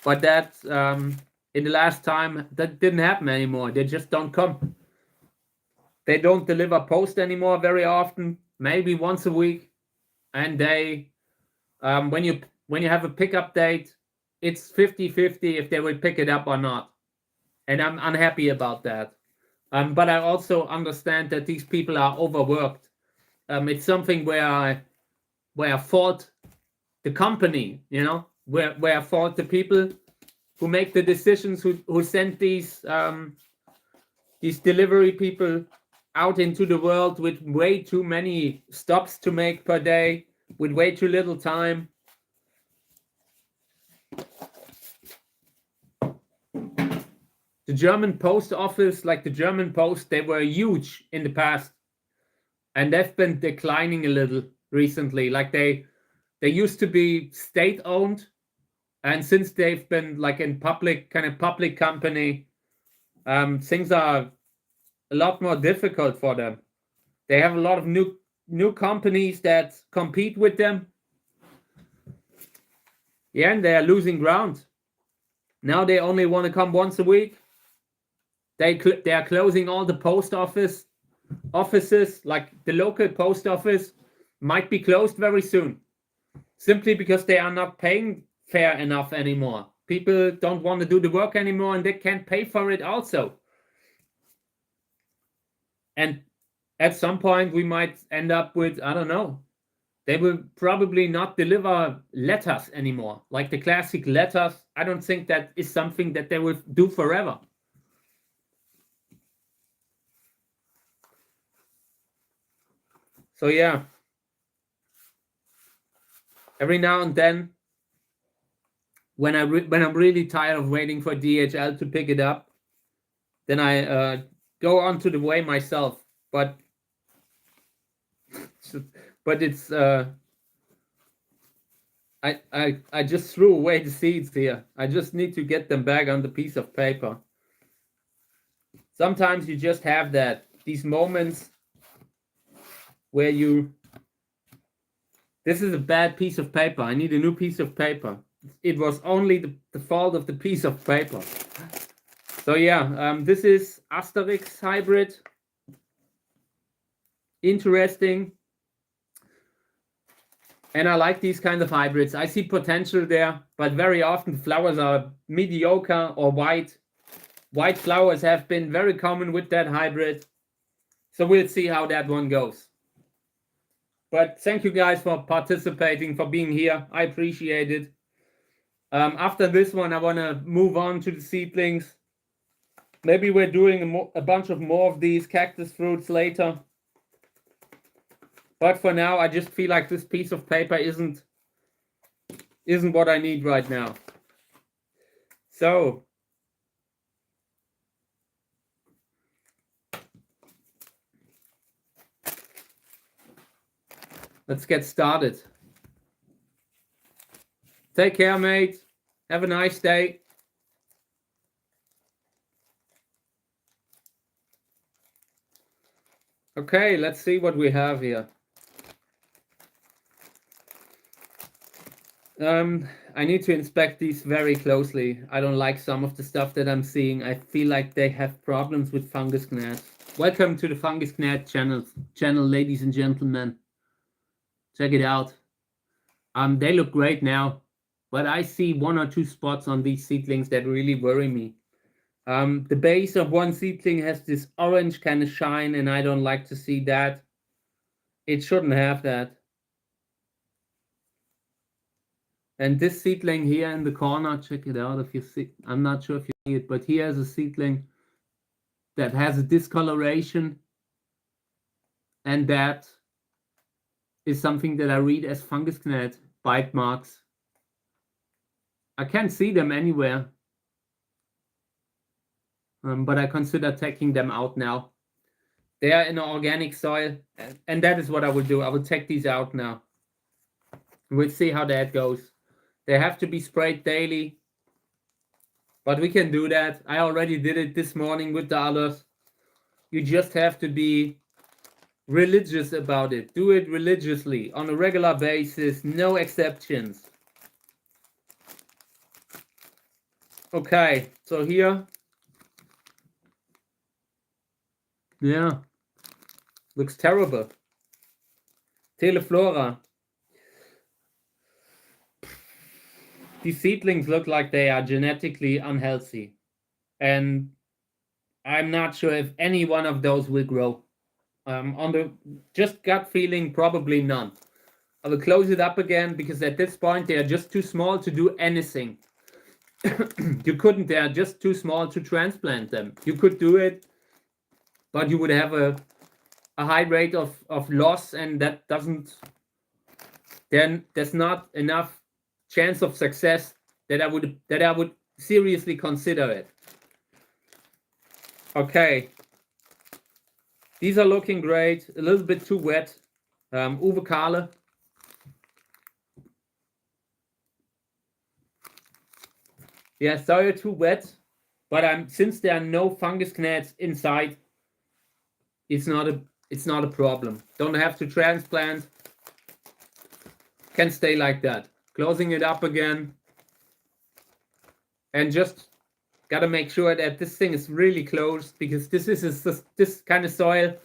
but that in the last time that didn't happen anymore. They just don't come. They don't deliver post anymore very often, maybe once a week, and they when you have a pickup date, it's 50-50 if they will pick it up or not, and I'm unhappy about that. But I also understand that these people are overworked. It's something where I fault the company, where I fault the people who make the decisions, who send these delivery people out into the world with way too many stops to make per day, with way too little time. The German post office, like the German post, they were huge in the past, and they've been declining a little recently. Like they used to be state owned, and since they've been like in public company, things are a lot more difficult for them. They have a lot of new companies that compete with them. Yeah, and they are losing ground. Now they only want to come once a week. They are closing all the post offices, like the local post office might be closed very soon, simply because they are not paying fair enough anymore. People don't want to do the work anymore, and they can't pay for it also. And at some point we might end up with, I don't know, they will probably not deliver letters anymore, like the classic letters. I don't think that is something that they will do forever. So yeah, every now and then, when I'm really tired of waiting for DHL to pick it up, then I go onto the way myself. But it's I just threw away the seeds here. I just need to get them back on the piece of paper. Sometimes you just have these moments where this is a bad piece of paper. I need a new piece of paper. It was only the fault of the piece of paper. So yeah, this is Asterix hybrid. Interesting. And I like these kind of hybrids. I see potential there, but very often flowers are mediocre or white. White flowers have been very common with that hybrid. So we'll see how that one goes. But thank you guys for participating, for being here. I appreciate it. After this one, I want to move on to the seedlings. Maybe we're doing a bunch of more of these cactus fruits later. But for now, I just feel like this piece of paper isn't what I need right now. So let's get started. Take care, mate. Have a nice day. Okay, let's see what we have here. I need to inspect these very closely. I don't like some of the stuff that I'm seeing. I feel like they have problems with fungus gnats. Welcome to the Fungus Gnat channel, ladies and gentlemen. Check it out. They look great now, but I see 1 or 2 spots on these seedlings that really worry me. The base of one seedling has this orange kind of shine, and I don't like to see that. It shouldn't have that. And this seedling here in the corner, check it out if you see. I'm not sure if you see it, but here is a seedling that has a discoloration, and that is something that I read as fungus gnat bite marks. I can't see them anywhere, but I consider taking them out now. They are in organic soil, and that is what I will do. I will take these out now. We'll see how that goes. They have to be sprayed daily, but we can do that. I already did it this morning with the others. You just have to be religious about it. Do it religiously on a regular basis, no exceptions. Okay, so here, yeah, looks terrible. Teleflora. These seedlings look like they are genetically unhealthy, and I'm not sure if any one of those will grow. On the just gut feeling, probably none. I will close it up again because at this point they are just too small to do anything. You couldn't, they are just too small to transplant them. You could do it, but you would have a high rate of loss, and that doesn't, then there's not enough chance of success that I would seriously consider it. Okay. These are looking great, a little bit too wet. Uwe Kahle. Yeah, sorry, too wet, but since there are no fungus gnats inside, it's not a problem. Don't have to transplant. Can stay like that. Closing it up again, and just gotta make sure that this thing is really closed, because this kind of soil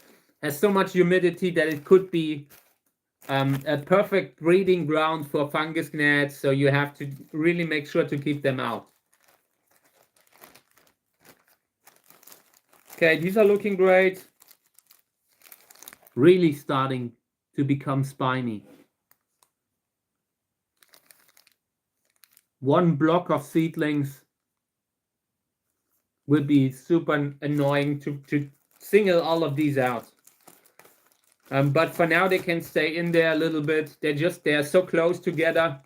has so much humidity that it could be a perfect breeding ground for fungus gnats. So you have to really make sure to keep them out. Okay, these are looking great. Really starting to become spiny. One block of seedlings will be super annoying to single all of these out. But for now they can stay in there a little bit. They are so close together.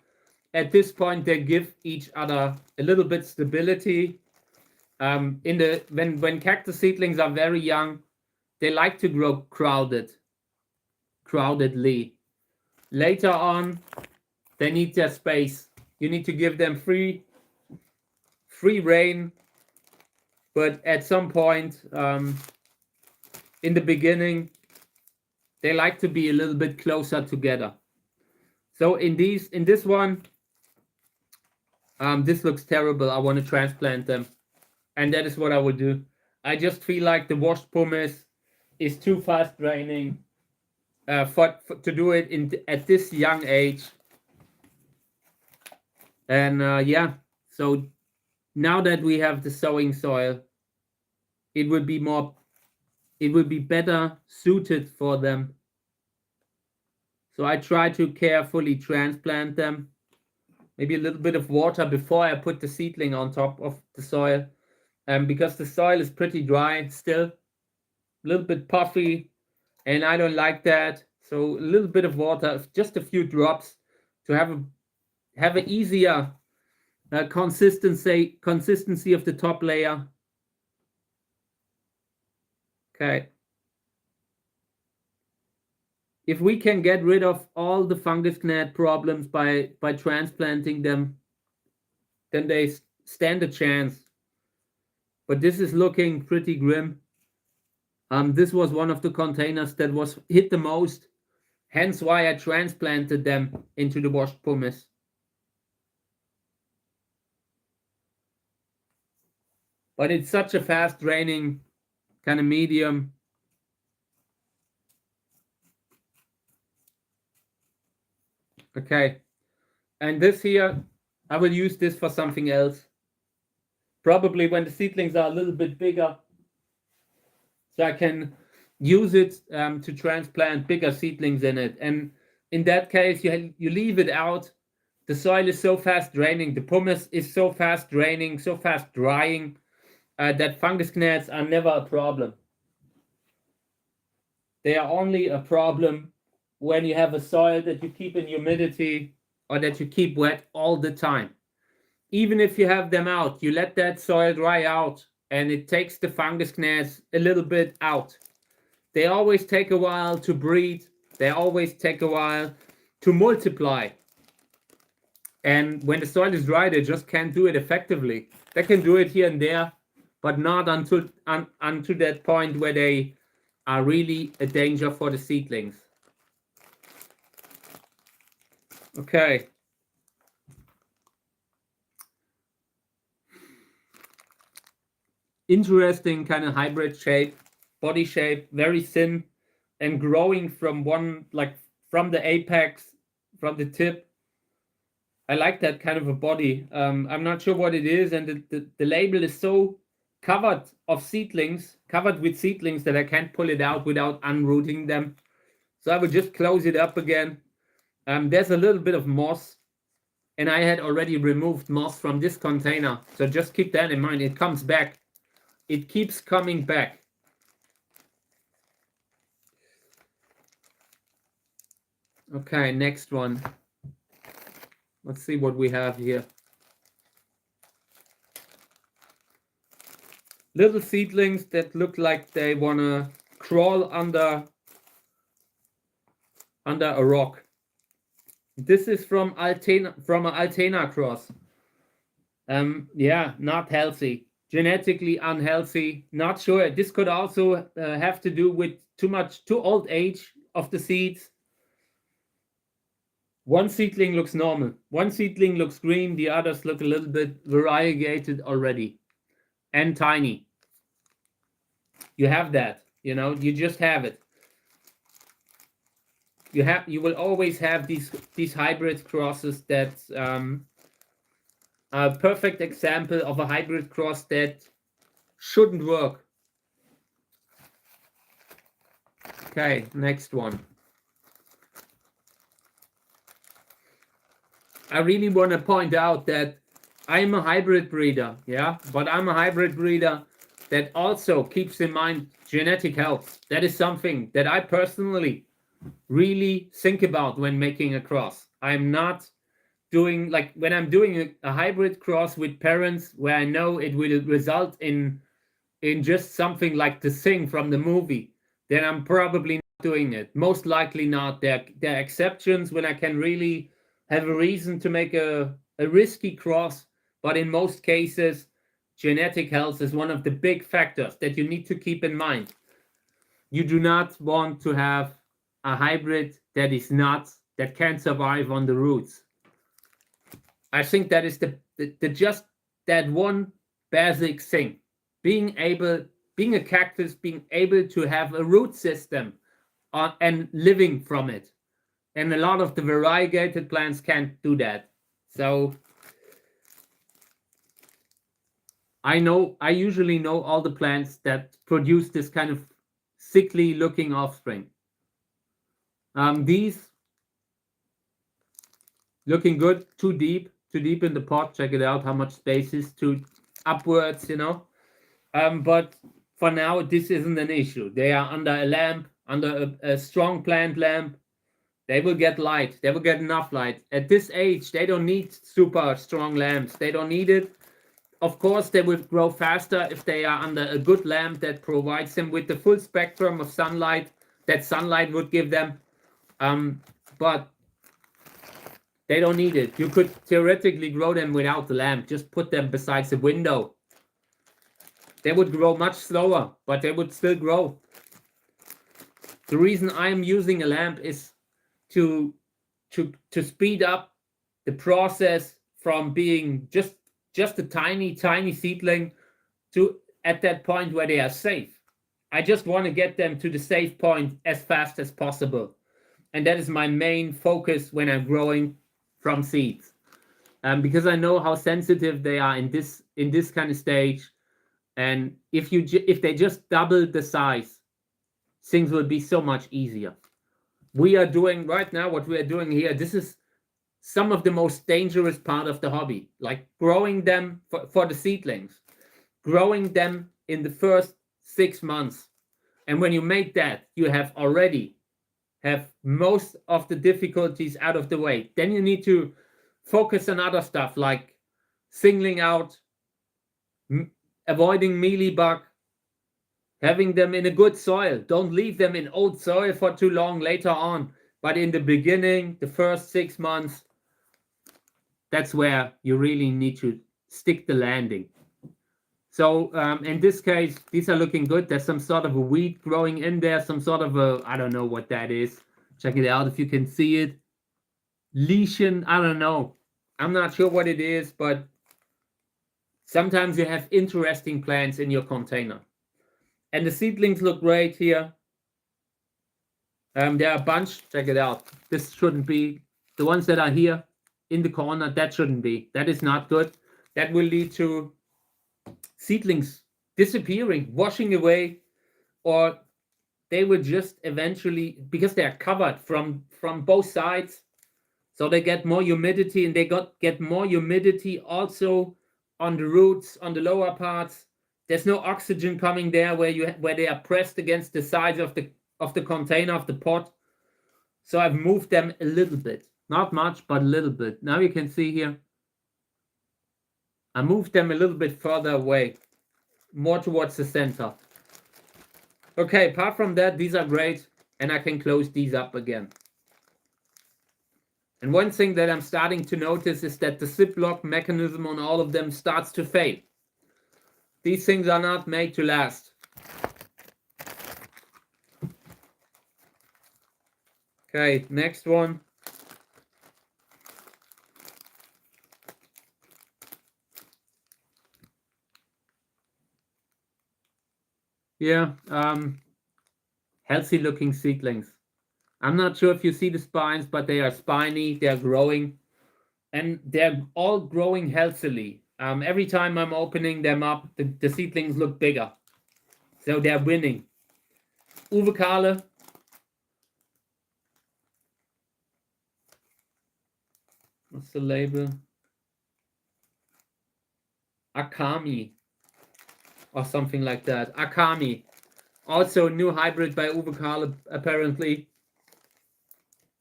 At this point they give each other a little bit stability. When cactus seedlings are very young, they like to grow crowdedly. Later on, they need their space. You need to give them free reign. But at some point, in the beginning, they like to be a little bit closer together. So in this one, this looks terrible. I want to transplant them, and that is what I will do. I just feel like the washed pumice is too fast draining to do it at this young age. And yeah, so now that we have the sowing soil, it would be better suited for them. So I try to carefully transplant them. Maybe a little bit of water before I put the seedling on top of the soil. Because the soil is pretty dry still, a little bit puffy, and I don't like that. So a little bit of water, just a few drops, to have an easier consistency of the top layer. Okay. If we can get rid of all the fungus gnat problems by transplanting them, then they stand a chance. But this is looking pretty grim. This was one of the containers that was hit the most, hence why I transplanted them into the washed pumice. But it's such a fast draining kind of medium. Okay, and this here, I will use this for something else. probably when the seedlings are a little bit bigger, so I can use it to transplant bigger seedlings in it. And in that case, you leave it out. The soil is so fast draining, the pumice is so fast draining, so fast drying, that fungus gnats are never a problem. They are only a problem when you have a soil that you keep in humidity or that you keep wet all the time. Even if you have them out, you let that soil dry out and it takes the fungus gnats a little bit out. They always take a while to breed. They always take a while to multiply. And when the soil is dry, they just can't do it effectively. They can do it here and there, but not until that point where they are really a danger for the seedlings. Okay. Interesting kind of hybrid shape, body shape, very thin and growing from from the apex, from the tip. I like that kind of a body. I'm not sure what it is, and the label is so covered with seedlings that I can't pull it out without unrooting them. So I would just close it up again. There's a little bit of moss, and I had already removed moss from this container. So just keep that in mind. It comes back. It keeps coming back. Okay, next one. Let's see what we have here. Little seedlings that look like they want to crawl under a rock. This is from an Altena cross. Yeah, not healthy. Genetically unhealthy. Not sure. This could also have to do with too old age of the seeds. One seedling looks normal. One seedling looks green. The others look a little bit variegated already and tiny. You have that, you know, you just have it. You will always have these hybrid crosses that a perfect example of a hybrid cross that shouldn't work. Okay, next one. I really want to point out that I'm a hybrid breeder, yeah, but I'm a hybrid breeder that also keeps in mind genetic health. That is something that I personally really think about when making a cross. I'm not doing, like, when I'm doing a hybrid cross with parents where I know it will result in just something like the Thing from the movie, then I'm probably not doing it. Most likely not. There are exceptions when I can really have a reason to make a risky cross, but in most cases, genetic health is one of the big factors that you need to keep in mind. You do not want to have a hybrid that can't survive on the roots. I think that is just that one basic thing. Being a cactus, being able to have a root system and living from it. And a lot of the variegated plants can't do that. So I usually know all the plants that produce this kind of sickly looking offspring. These looking good, too deep in the pot. Check it out, how much space is too upwards, you know. But for now, this isn't an issue. They are under a lamp, under a strong plant lamp. They will get light. They will get enough light. At this age, they don't need super strong lamps. They don't need it. Of course, they will grow faster if they are under a good lamp that provides them with the full spectrum of sunlight that sunlight would give them. But they don't need it. You could theoretically grow them without the lamp. Just put them beside the window. They would grow much slower, but they would still grow. The reason I'm using a lamp is to speed up the process from being just a tiny seedling to at that point where they are safe. I just want to get them to the safe point as fast as possible. And that is my main focus when I'm growing from seeds. Because I know how sensitive they are in this in this kind of stage. And if they just double the size, things will be so much easier. We are doing right now what we are doing here. This is some of the most dangerous part of the hobby, like growing them for the seedlings, growing them in the first 6 months. And when you make that, you have already have most of the difficulties out of the way. Then you need to focus on other stuff like singling out, avoiding mealybug, having them in a good soil. Don't leave them in old soil for too long later on. But in the beginning, the first 6 months, that's where you really need to stick the landing. So in this case, these are looking good. There's some sort of a weed growing in there, some sort of a, I don't know what that is. Check it out if you can see it. Lesion, I don't know. I'm not sure what it is, but sometimes you have interesting plants in your container. And the seedlings look great here. There are a bunch. Check it out. This shouldn't be. The ones that are here in the corner, that shouldn't be. That is not good. That will lead to seedlings disappearing, washing away, or they will just eventually, because they are covered from both sides, so they get more humidity, and they get more humidity also on the roots, on the lower parts. There's no oxygen coming there where they are pressed against the sides of the container, of the pot. So I've moved them a little bit, not much, but a little bit. Now you can see here, I moved them a little bit further away, more towards the center. Okay, apart from that, these are great, and I can close these up again. And one thing that I'm starting to notice is that the ziplock mechanism on all of them starts to fail. These things are not made to last. Okay, next one. Yeah, healthy looking seedlings. I'm not sure if you see the spines, but they are spiny, they're growing, and they're all growing healthily. Every time I'm opening them up, the seedlings look bigger. So they're winning. Uwe. What's the label? Akami. Or something like that. Akami. Also new hybrid by Uwe apparently.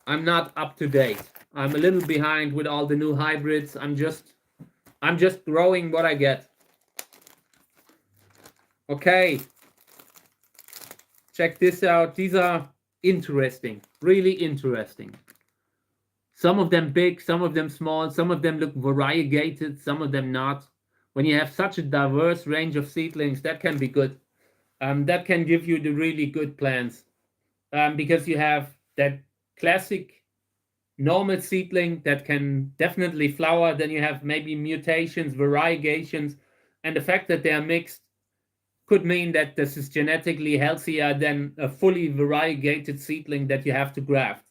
I'm not up to date. I'm a little behind with all the new hybrids. I'm just growing what I get. Okay. Check this out. These are interesting. Really interesting. Some of them big, some of them small, some of them look variegated, some of them not. When you have such a diverse range of seedlings, that can be good. That can give you the really good plants. Because you have that classic normal seedling that can definitely flower. Then you have maybe mutations, variegations, and the fact that they are mixed could mean that this is genetically healthier than a fully variegated seedling that you have to graft.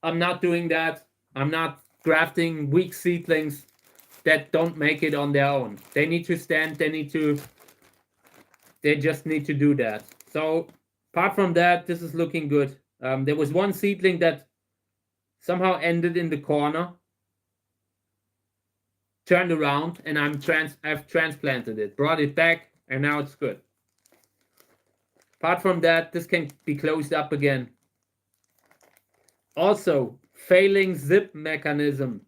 I'm not doing that. I'm not grafting weak seedlings that don't make it on their own. They need to stand. They just need to do that. So apart from that, this is looking good. There was one seedling that somehow ended in the corner, turned around, and I've transplanted it, brought it back, and now it's good. Apart from that, this can be closed up again. Also, failing zip mechanism,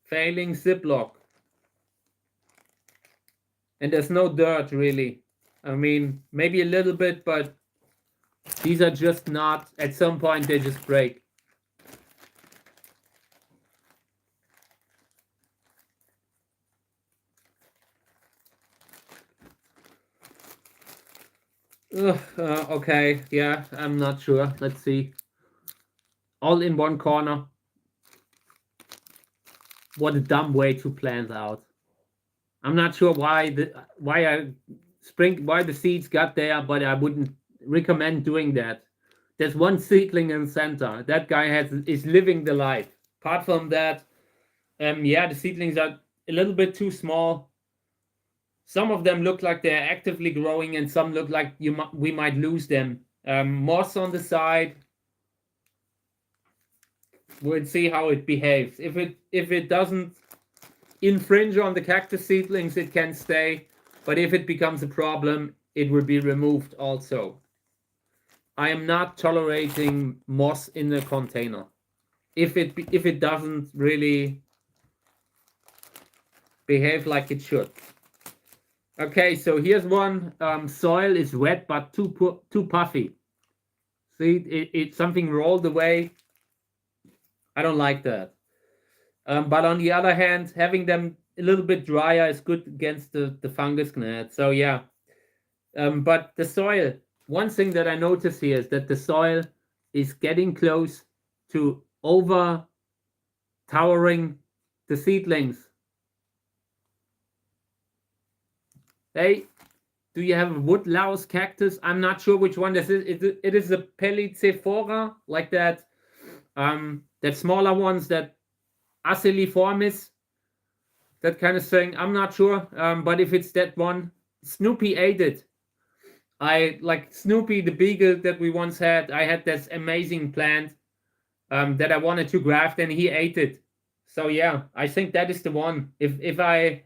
failing ziplock. And there's no dirt really. I mean, maybe a little bit, but these are just not, at some point they just break. Okay, yeah, I'm not sure. Let's see. All in one corner. What a dumb way to plant out. I'm not sure why the seeds got there, but I wouldn't recommend doing that. There's one seedling in the center. That guy is living the life. Apart from that, yeah, the seedlings are a little bit too small. some of them look like they're actively growing, and some look like we might lose them. Moss on the side. We'll see how it behaves. If it doesn't infringe on the cactus seedlings, it can stay. But if it becomes a problem, it will be removed also. I am not tolerating moss in the container. If it doesn't really behave like it should. Okay, so here's one. Soil is wet but too puffy. See, it something rolled away. I don't like that. But on the other hand, having them a little bit drier is good against the fungus gnat. So yeah. But the soil, one thing that I notice here is that the soil is getting close to over towering the seedlings. Hey, do you have a wood louse cactus? I'm not sure which one this is. It is a Pellicephora, like that. That smaller ones, that Aciliformis, that kind of thing. I'm not sure. But if it's that one, Snoopy ate it. I like Snoopy the beagle that we once had. I had this amazing plant that I wanted to graft, and he ate it. So yeah, I think that is the one. If I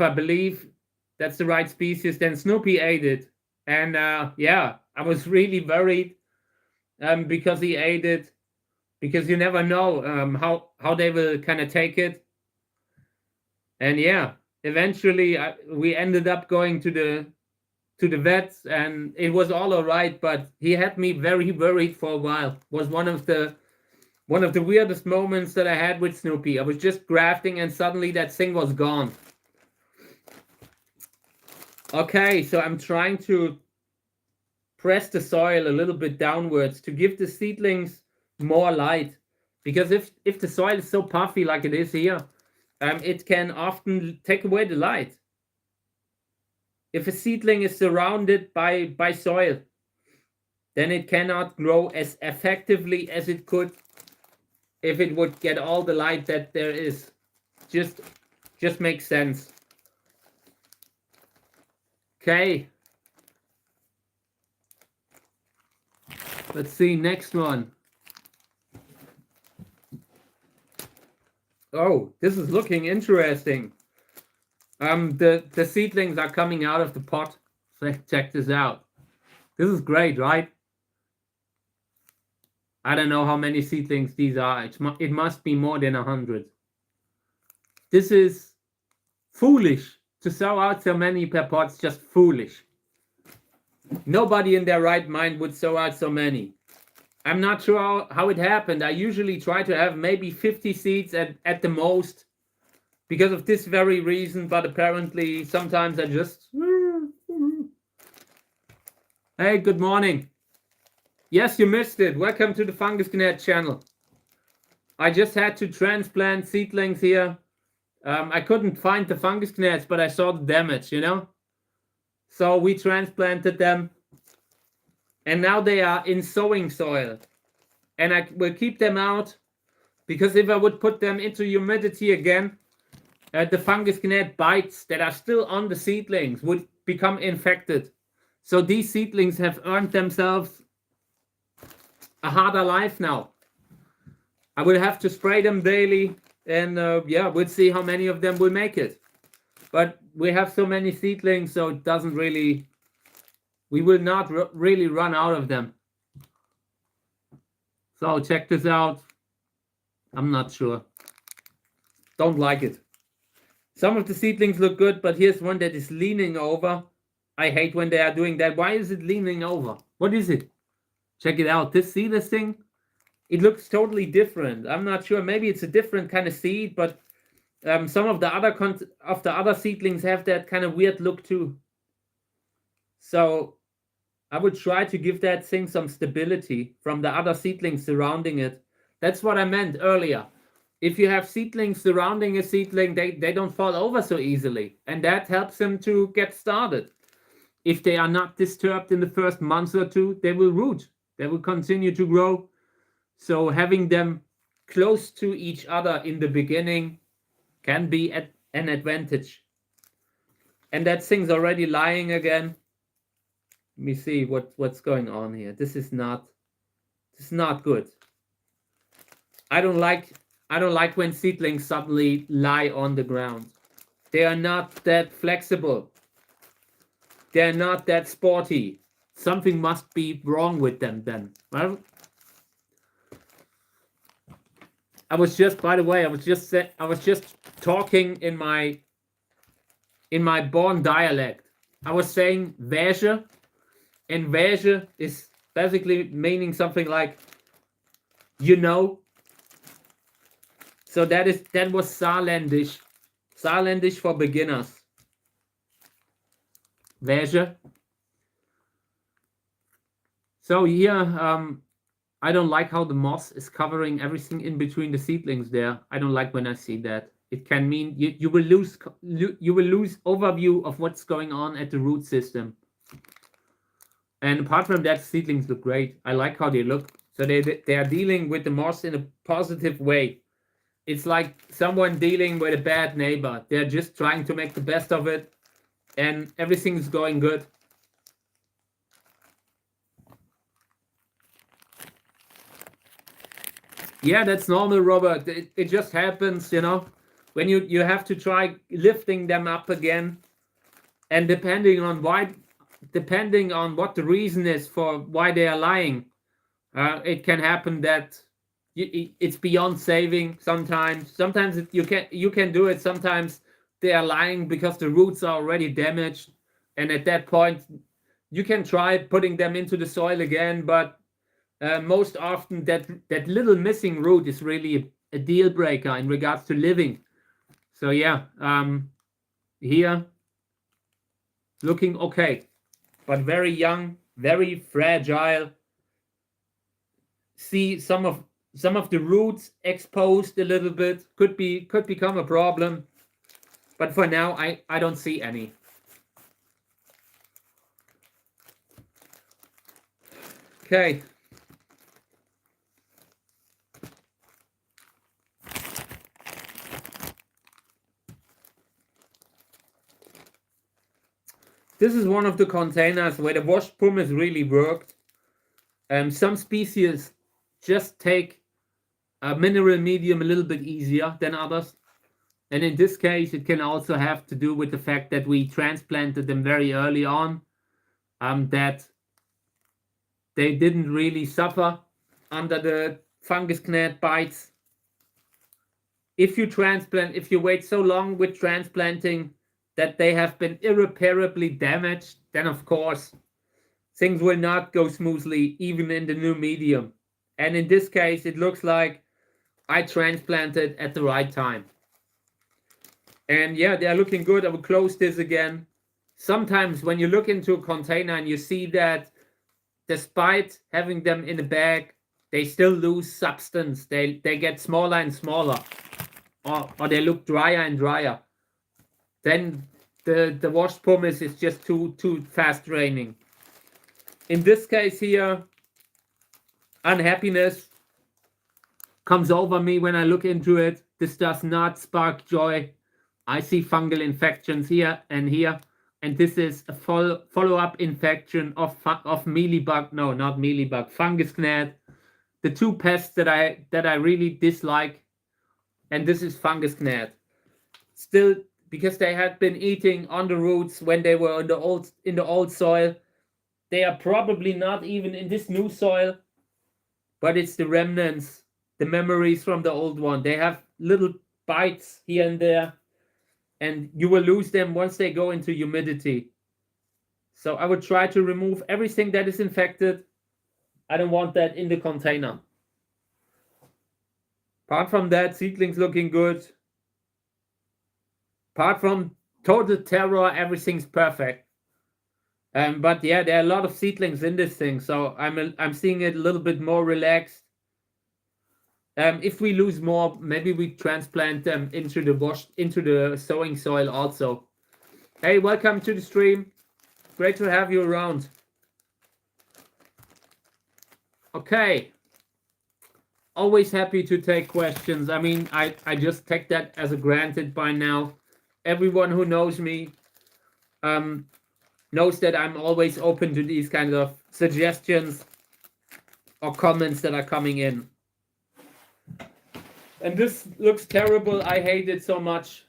believe that's the right species, then Snoopy ate it. And yeah, I was really worried because he ate it, because you never know how they will kind of take it. And yeah, eventually we ended up going to the vets, and it was all right, but he had me very worried for a while. It was one of the weirdest moments that I had with Snoopy. I was just grafting, and suddenly that thing was gone. Okay, so I'm trying to press the soil a little bit downwards to give the seedlings more light, because if the soil is so puffy like it is here, it can often take away the light. If a seedling is surrounded by soil, then it cannot grow as effectively as it could if it would get all the light that there is. Just makes sense. Okay. Let's see, next one. Oh, this is looking interesting. The seedlings are coming out of the pot. Check this out. This is great, right? I don't know how many seedlings these are. It must be more than 100. This is foolish to sow out so many per pot. It's just foolish. Nobody in their right mind would sow out so many. I'm not sure how it happened. I usually try to have maybe 50 seeds at the most, because of this very reason, but apparently sometimes I just... Hey, good morning. Yes, you missed it. Welcome to the Fungus Gnat channel. I just had to transplant seedlings here. I couldn't find the fungus gnats, but I saw the damage, you know? So we transplanted them. And now they are in sowing soil. And I will keep them out, because if I would put them into humidity again, the fungus gnat bites that are still on the seedlings would become infected. So these seedlings have earned themselves a harder life now. I will have to spray them daily, and yeah, we'll see how many of them will make it. But we have so many seedlings, so it doesn't really... We will not really run out of them. So check this out. I'm not sure. Don't like it. Some of the seedlings look good, but here's one that is leaning over. I hate when they are doing that. Why is it leaning over? What is it? Check it out. See this thing? It looks totally different. I'm not sure. Maybe it's a different kind of seed, but some of the other seedlings have that kind of weird look too. So I would try to give that thing some stability from the other seedlings surrounding it. That's what I meant earlier. If you have seedlings surrounding a seedling, they don't fall over so easily. And that helps them to get started. If they are not disturbed in the first month or two, they will root. They will continue to grow. So having them close to each other in the beginning can be an advantage. And that thing's already lying again. Let me see what's going on here. This is not good. I don't like when seedlings suddenly lie on the ground. They are not that flexible. They're not that sporty. Something must be wrong with them then. Well, I was just, by the way, I was just talking in my born dialect. I was saying Welche, and Welche is basically meaning something like, you know. So that was Saarländisch. Saarländisch for beginners. Welche. So here, I don't like how the moss is covering everything in between the seedlings there. I don't like when I see that. It can mean you will lose overview of what's going on at the root system. And apart from that, seedlings look great. I like how they look. So they are dealing with the moss in a positive way. It's like someone dealing with a bad neighbor. They're just trying to make the best of it, and everything's going good. Yeah, that's normal, Robert. It just happens, you know, when you have to try lifting them up again, and depending on what the reason is for why they are lying, it can happen that it's beyond saving. Sometimes you can do it. Sometimes they are lying because the roots are already damaged, and at that point you can try putting them into the soil again, but most often that little missing root is really a deal breaker in regards to living. So yeah, here looking okay, but very young, very fragile. See some of the roots exposed a little bit. Could become a problem, but for now I don't see any. Okay. This is one of the containers where the washed pumice really worked. Some species just take a mineral medium a little bit easier than others. And in this case, it can also have to do with the fact that we transplanted them very early on, that they didn't really suffer under the fungus gnat bites. If you wait so long with transplanting that they have been irreparably damaged, then of course things will not go smoothly even in the new medium. And in this case, it looks like I transplanted at the right time. And yeah, they are looking good. I will close this again. Sometimes when you look into a container and you see that despite having them in a bag, they still lose substance. They get smaller and smaller, or they look drier and drier. Then the washed pumice is just too fast draining. In this case here, unhappiness comes over me when I look into it. This does not spark joy. I see fungal infections here and here, and this is a follow-up infection of mealybug. No, not mealybug, fungus gnat. The two pests that I really dislike, and this is fungus gnat. Still, because they had been eating on the roots when they were in the old soil. They are probably not even in this new soil, but it's the remnants, the memories from the old one. They have little bites here and there, and you will lose them once they go into humidity. So I would try to remove everything that is infected. I don't want that in the container. Apart from that, seedlings looking good. Apart from total terror, everything's perfect. But yeah, there are a lot of seedlings in this thing, so I'm seeing it a little bit more relaxed. If we lose more, maybe we transplant them into the sowing soil also. Hey, welcome to the stream. Great to have you around. Okay. Always happy to take questions. I mean, I just take that as a granted by now. Everyone who knows me knows that I'm always open to these kind of suggestions or comments that are coming in. And this looks terrible. I hate it so much.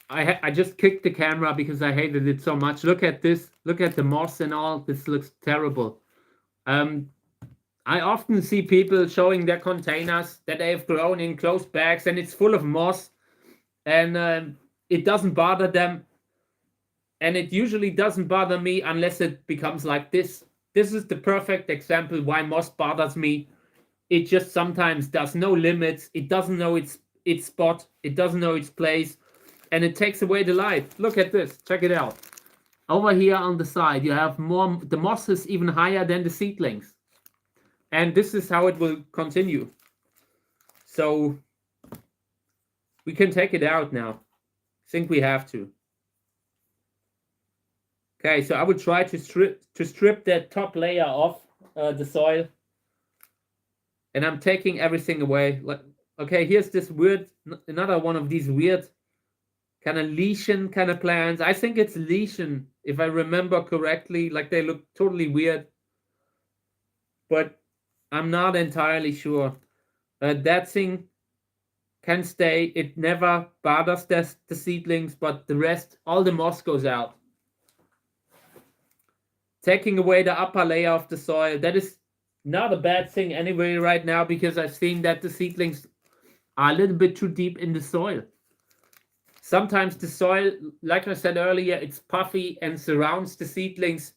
I just kicked the camera because I hated it so much. Look at this. Look at the moss and all. This looks terrible. I often see people showing their containers that they have grown in closed bags and it's full of moss, and it doesn't bother them. And it usually doesn't bother me unless it becomes like this. This is the perfect example why moss bothers me. It just sometimes does no limits. It doesn't know its spot. It doesn't know its place. And it takes away the light. Look at this. Check it out. Over here on the side, you have more. The moss is even higher than the seedlings. And this is how it will continue. So we can take it out now. I think we have to. Okay, so I will try to strip that top layer off the soil. And I'm taking everything away. Okay, here's this weird, another one of these weird kind of lichen kind of plants. I think it's lichen, if I remember correctly. Like they look totally weird. But I'm not entirely sure. That thing can stay. It never bothers the seedlings, but the rest, all the moss goes out. Taking away the upper layer of the soil, that is not a bad thing anyway right now, because I've seen that the seedlings are a little bit too deep in the soil. Sometimes the soil, like I said earlier, it's puffy and surrounds the seedlings.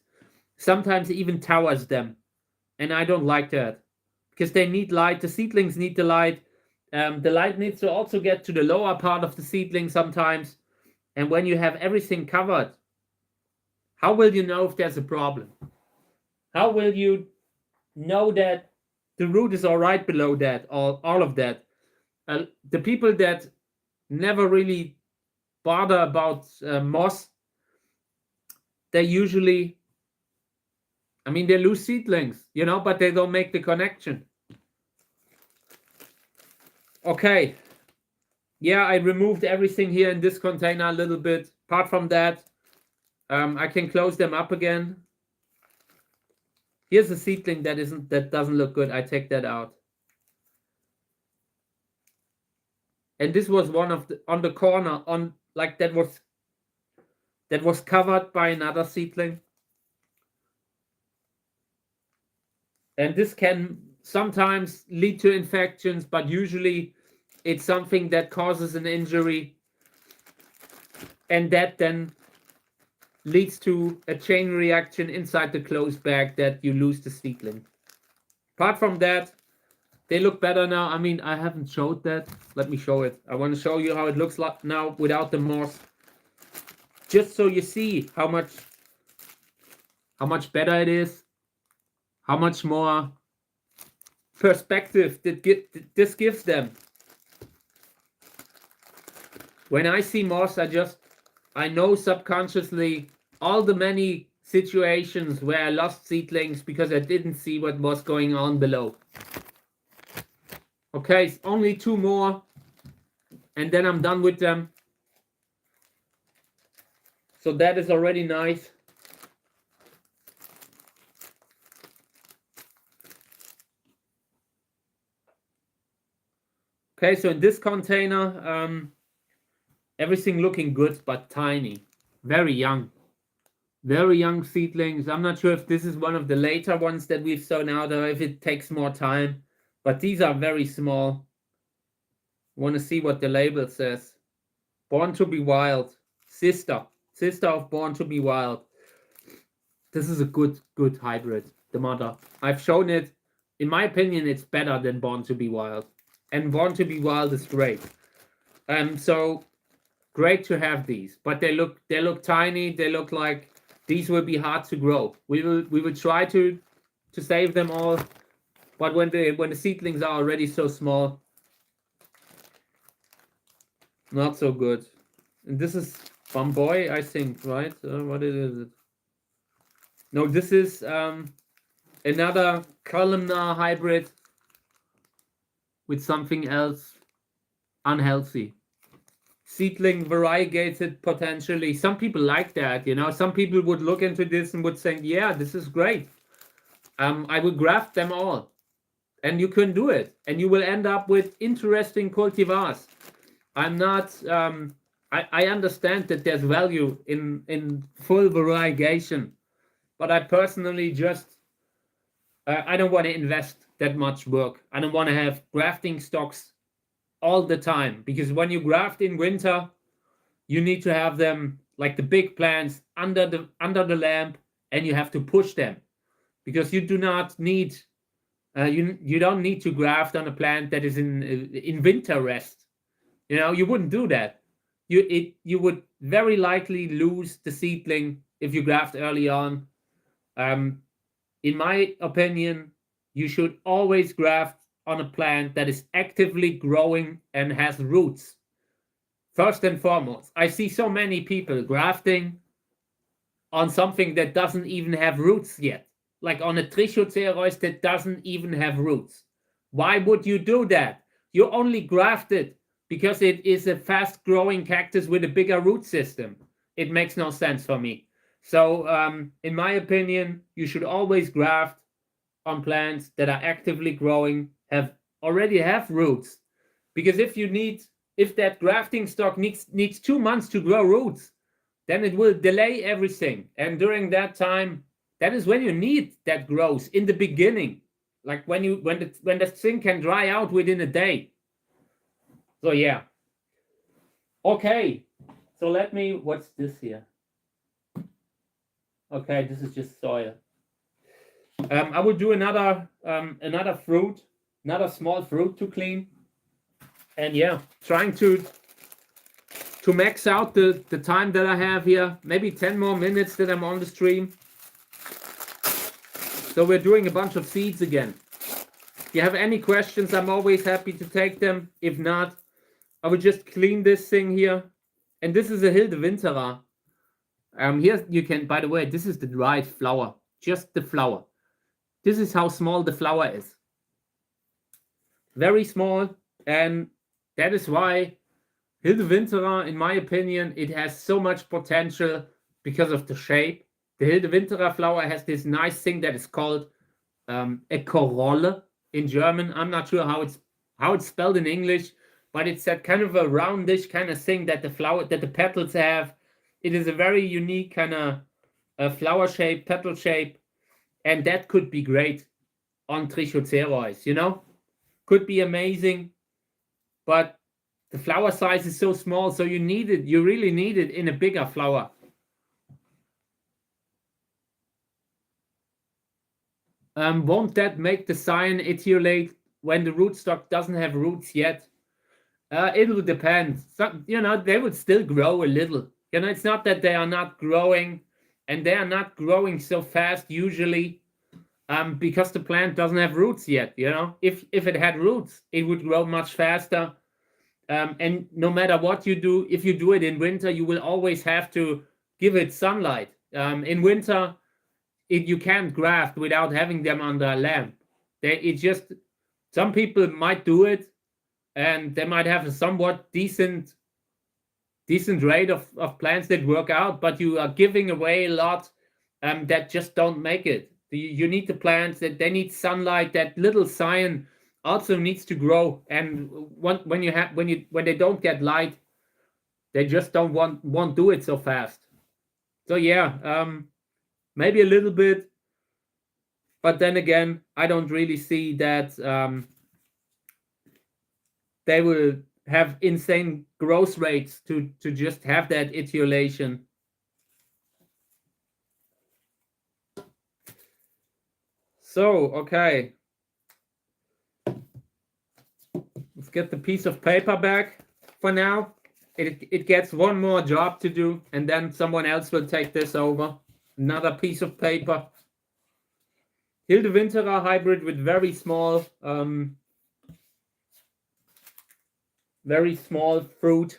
Sometimes it even towers them. And I don't like that, because they need light. The seedlings need the light. The light needs to also get to the lower part of the seedling sometimes. And when you have everything covered, how will you know if there's a problem? How will you know that the root is all right below that, or all of that? The people that never really bother about moss, they usually, I mean, they lose seedlings, you know, but they don't make the connection. Okay. Yeah, I removed everything here in this container a little bit. Apart from that, I can close them up again. Here's a seedling that doesn't look good. I take that out. And this was one of the on the corner, on like that was covered by another seedling. And this can sometimes lead to infections, but usually it's something that causes an injury, and that then leads to a chain reaction inside the closed bag that you lose the seedling. Apart from that, they look better now. I mean, I haven't showed that. Let me show it. I want to show you how it looks like now without the moss, just so you see how much better it is, how much more perspective this gives them. When I see moss, I know subconsciously all the many situations where I lost seedlings because I didn't see what was going on below. Okay, only 2 more, and then I'm done with them. So that is already nice. Okay, so in this container, everything looking good, but tiny, very young seedlings. I'm not sure if this is one of the later ones that we've sown out, or if it takes more time, but these are very small. Want to see what the label says. Born to be wild, sister of Born to be wild. This is a good hybrid, the mother. I've shown it. In my opinion, it's better than Born to be wild, and Born to be wild is great. So great to have these, but they look tiny. They look like these will be hard to grow. We will try to save them all, but when the seedlings are already so small, not so good. And this is Bamboy, I think, right? What is it? No, this is another columnar hybrid with something else unhealthy. seedling variegated potentially. Some people like that, you know. Some people would look into this and would think, yeah, this is great. I would graft them all. And you can do it. And you will end up with interesting cultivars. I'm not... I understand that there's value in full variegation. But I personally just... I don't want to invest that much work. I don't want to have grafting stocks all the time. Because when you graft in winter, you need to have them like the big plants under the lamp, and you have to push them. Because you do not need... you don't need to graft on a plant that is in winter rest. You know, you wouldn't do that. You would very likely lose the seedling if you graft early on. In my opinion, you should always graft on a plant that is actively growing and has roots. First and foremost, I see so many people grafting on something that doesn't even have roots yet. Like on a Trichocereus that doesn't even have roots. Why would you do that? You only graft it because it is a fast-growing cactus with a bigger root system. It makes no sense for me. So, in my opinion, you should always graft on plants that are actively growing, already have roots. Because if that grafting stock needs 2 months to grow roots, then it will delay everything. And during that time, that is when you need that growth in the beginning, like when the thing can dry out within a day. So yeah. Okay. So what's this here? Okay, this is just soil. I will do another fruit, another small fruit to clean. And yeah, trying to max out the time that I have here. Maybe 10 more minutes that I'm on the stream. So we're doing a bunch of seeds again. If you have any questions, I'm always happy to take them. If not, I will just clean this thing here. And this is a Hilde Winterer. Here you can, by the way, this is the dried flower. Just the flower. This is how small the flower is. Very small. And that is why Hilde Winterer, in my opinion, it has so much potential because of the shape. The Hilde Winterer flower has this nice thing that is called a Corolle in German. I'm not sure how it's spelled in English, but it's that kind of a roundish kind of thing that the petals have. It is a very unique kind of flower shape, petal shape, and that could be great on Trichocereus, you know? Could be amazing, but the flower size is so small, so you really need it in a bigger flower. Won't that make the cyan etiolate when the rootstock doesn't have roots yet? It will depend. They would still grow a little. It's not that they are not growing, and they are not growing so fast usually, because the plant doesn't have roots yet. If it had roots, it would grow much faster. And no matter what you do, if you do it in winter, you will always have to give it sunlight. In winter, you can't graft without having them under a lamp. Some people might do it, and they might have a somewhat decent rate of plants that work out, but you are giving away a lot that just don't make it. You need the plants that they need sunlight. That little cyan also needs to grow, and when they don't get light, they just won't do it so fast. So yeah, maybe a little bit, but then again, I don't really see that they will have insane growth rates to just have that etiolation. So, okay. Let's get the piece of paper back for now. It gets one more job to do, and then someone else will take this over. Another piece of paper. Hilde Winterer hybrid with very small fruit.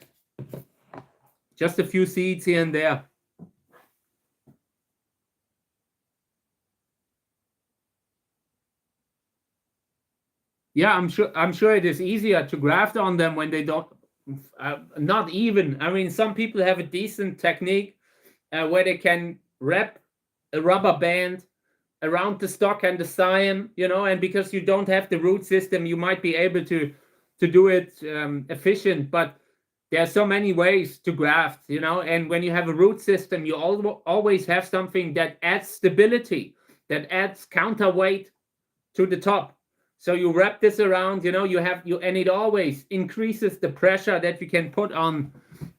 Just a few seeds here and there. Yeah, I'm sure it is easier to graft on them when they don't not even. I mean, some people have a decent technique where they can wrap a rubber band around the stalk and the scion, you know, and because you don't have the root system, you might be able to do it efficient. But there are so many ways to graft, you know, and when you have a root system, you always have something that adds stability, that adds counterweight to the top. So you wrap this around, you know, and it always increases the pressure that you can put on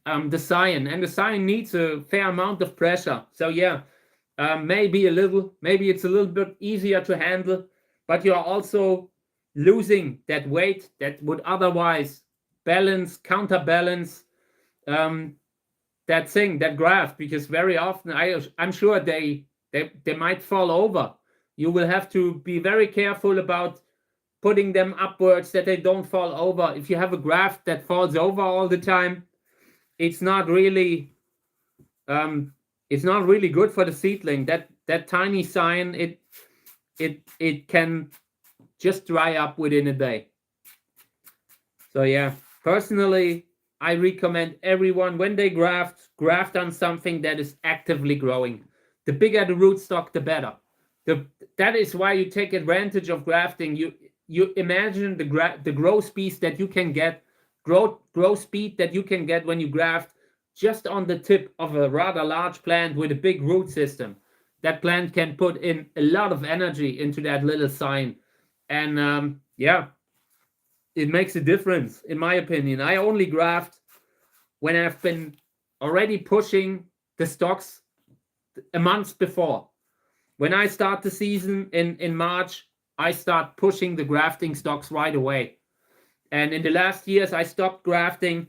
the scion, and the scion needs a fair amount of pressure. So yeah, maybe it's a little bit easier to handle, but you're also losing that weight that would otherwise counterbalance that graft, because very often I'm sure they might fall over. You will have to be very careful about putting them upwards that they don't fall over. If you have a graft that falls over all the time, it's not really good for the seedling. That tiny scion, it can just dry up within a day. So yeah, personally, I recommend everyone, when they graft on something that is actively growing. The bigger the rootstock, the better. That is why you take advantage of grafting. You imagine the growth speed that you can get, growth speed that you can get when you graft just on the tip of a rather large plant with a big root system. That plant can put in a lot of energy into that little scion, and yeah, it makes a difference, in my opinion. I only graft when I've been already pushing the stocks a month before. When I start the season in March, I start pushing the grafting stocks right away. And in the last years, I stopped grafting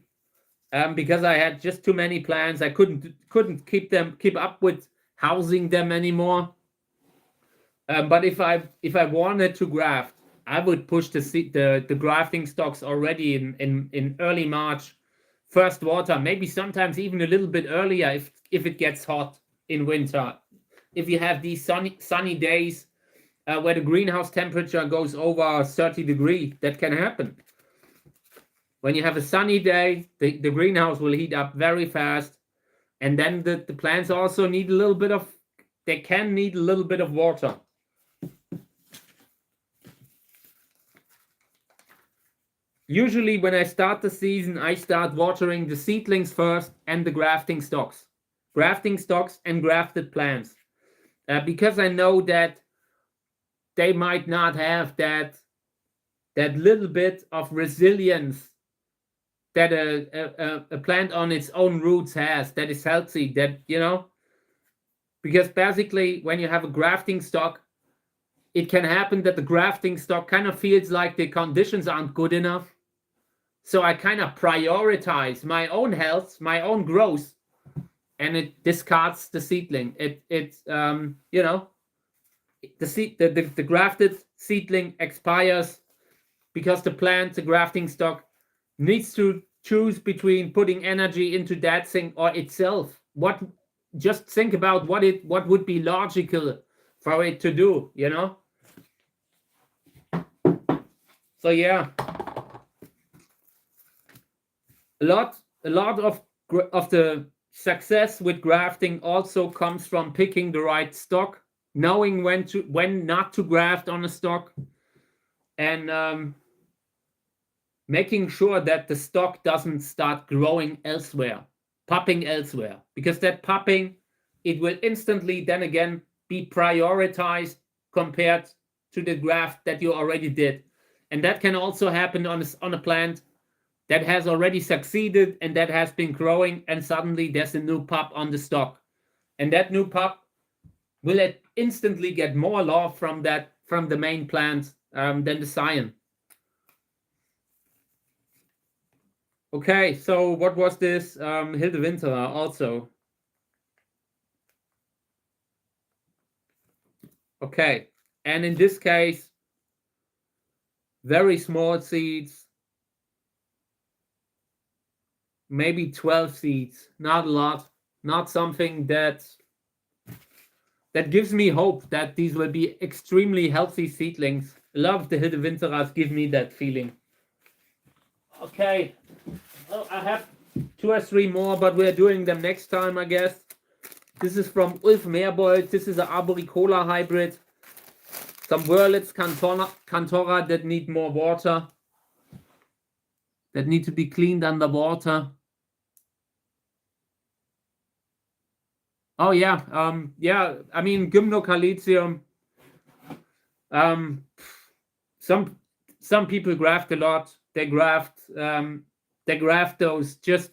because I had just too many plants. I couldn't keep up with housing them anymore. But if I wanted to graft, I would push the grafting stocks already in early March, first water, maybe sometimes even a little bit earlier if it gets hot in winter. If you have these sunny days where the greenhouse temperature goes over 30 degrees, that can happen. When you have a sunny day, the greenhouse will heat up very fast, and then the plants also need a little bit of water. Usually when I start the season, I start watering the seedlings first and the grafting stocks and grafted plants, because I know that they might not have that little bit of resilience that a plant on its own roots has, that is healthy, that, you know, because basically when you have a grafting stock, it can happen that the grafting stock kind of feels like the conditions aren't good enough. So I kind of prioritize my own health, my own growth, and it discards the seedling. You know, the grafted seedling expires because the grafting stock needs to choose between putting energy into that thing or itself. Just think about what would be logical for it to do, you know? So yeah, a lot of the success with grafting also comes from picking the right stock, knowing when not to graft on a stock, and making sure that the stock doesn't start growing elsewhere, popping elsewhere, because that popping, it will instantly then again be prioritized compared to the graft that you already did. And that can also happen on a plant that has already succeeded and that has been growing, and suddenly there's a new pop on the stock, and that new pop will instantly get more love from the main plant than the scion. Okay, so what was this? Hilde Winterer also. Okay, and in this case, very small seeds, maybe 12 seeds, not a lot, not something that gives me hope that these will be extremely healthy seedlings. A lot of the Hilde Winterers give me that feeling. Okay, Oh, I have 2 or 3 more, but we're doing them next time, I guess. This is from Ulf Meerbold. This is an Arboricola hybrid. Some Wurlitz Cantora that need more water, that need to be cleaned underwater. Oh yeah, yeah. I mean, Gymnocalycium. Some people graft a lot. They graft those just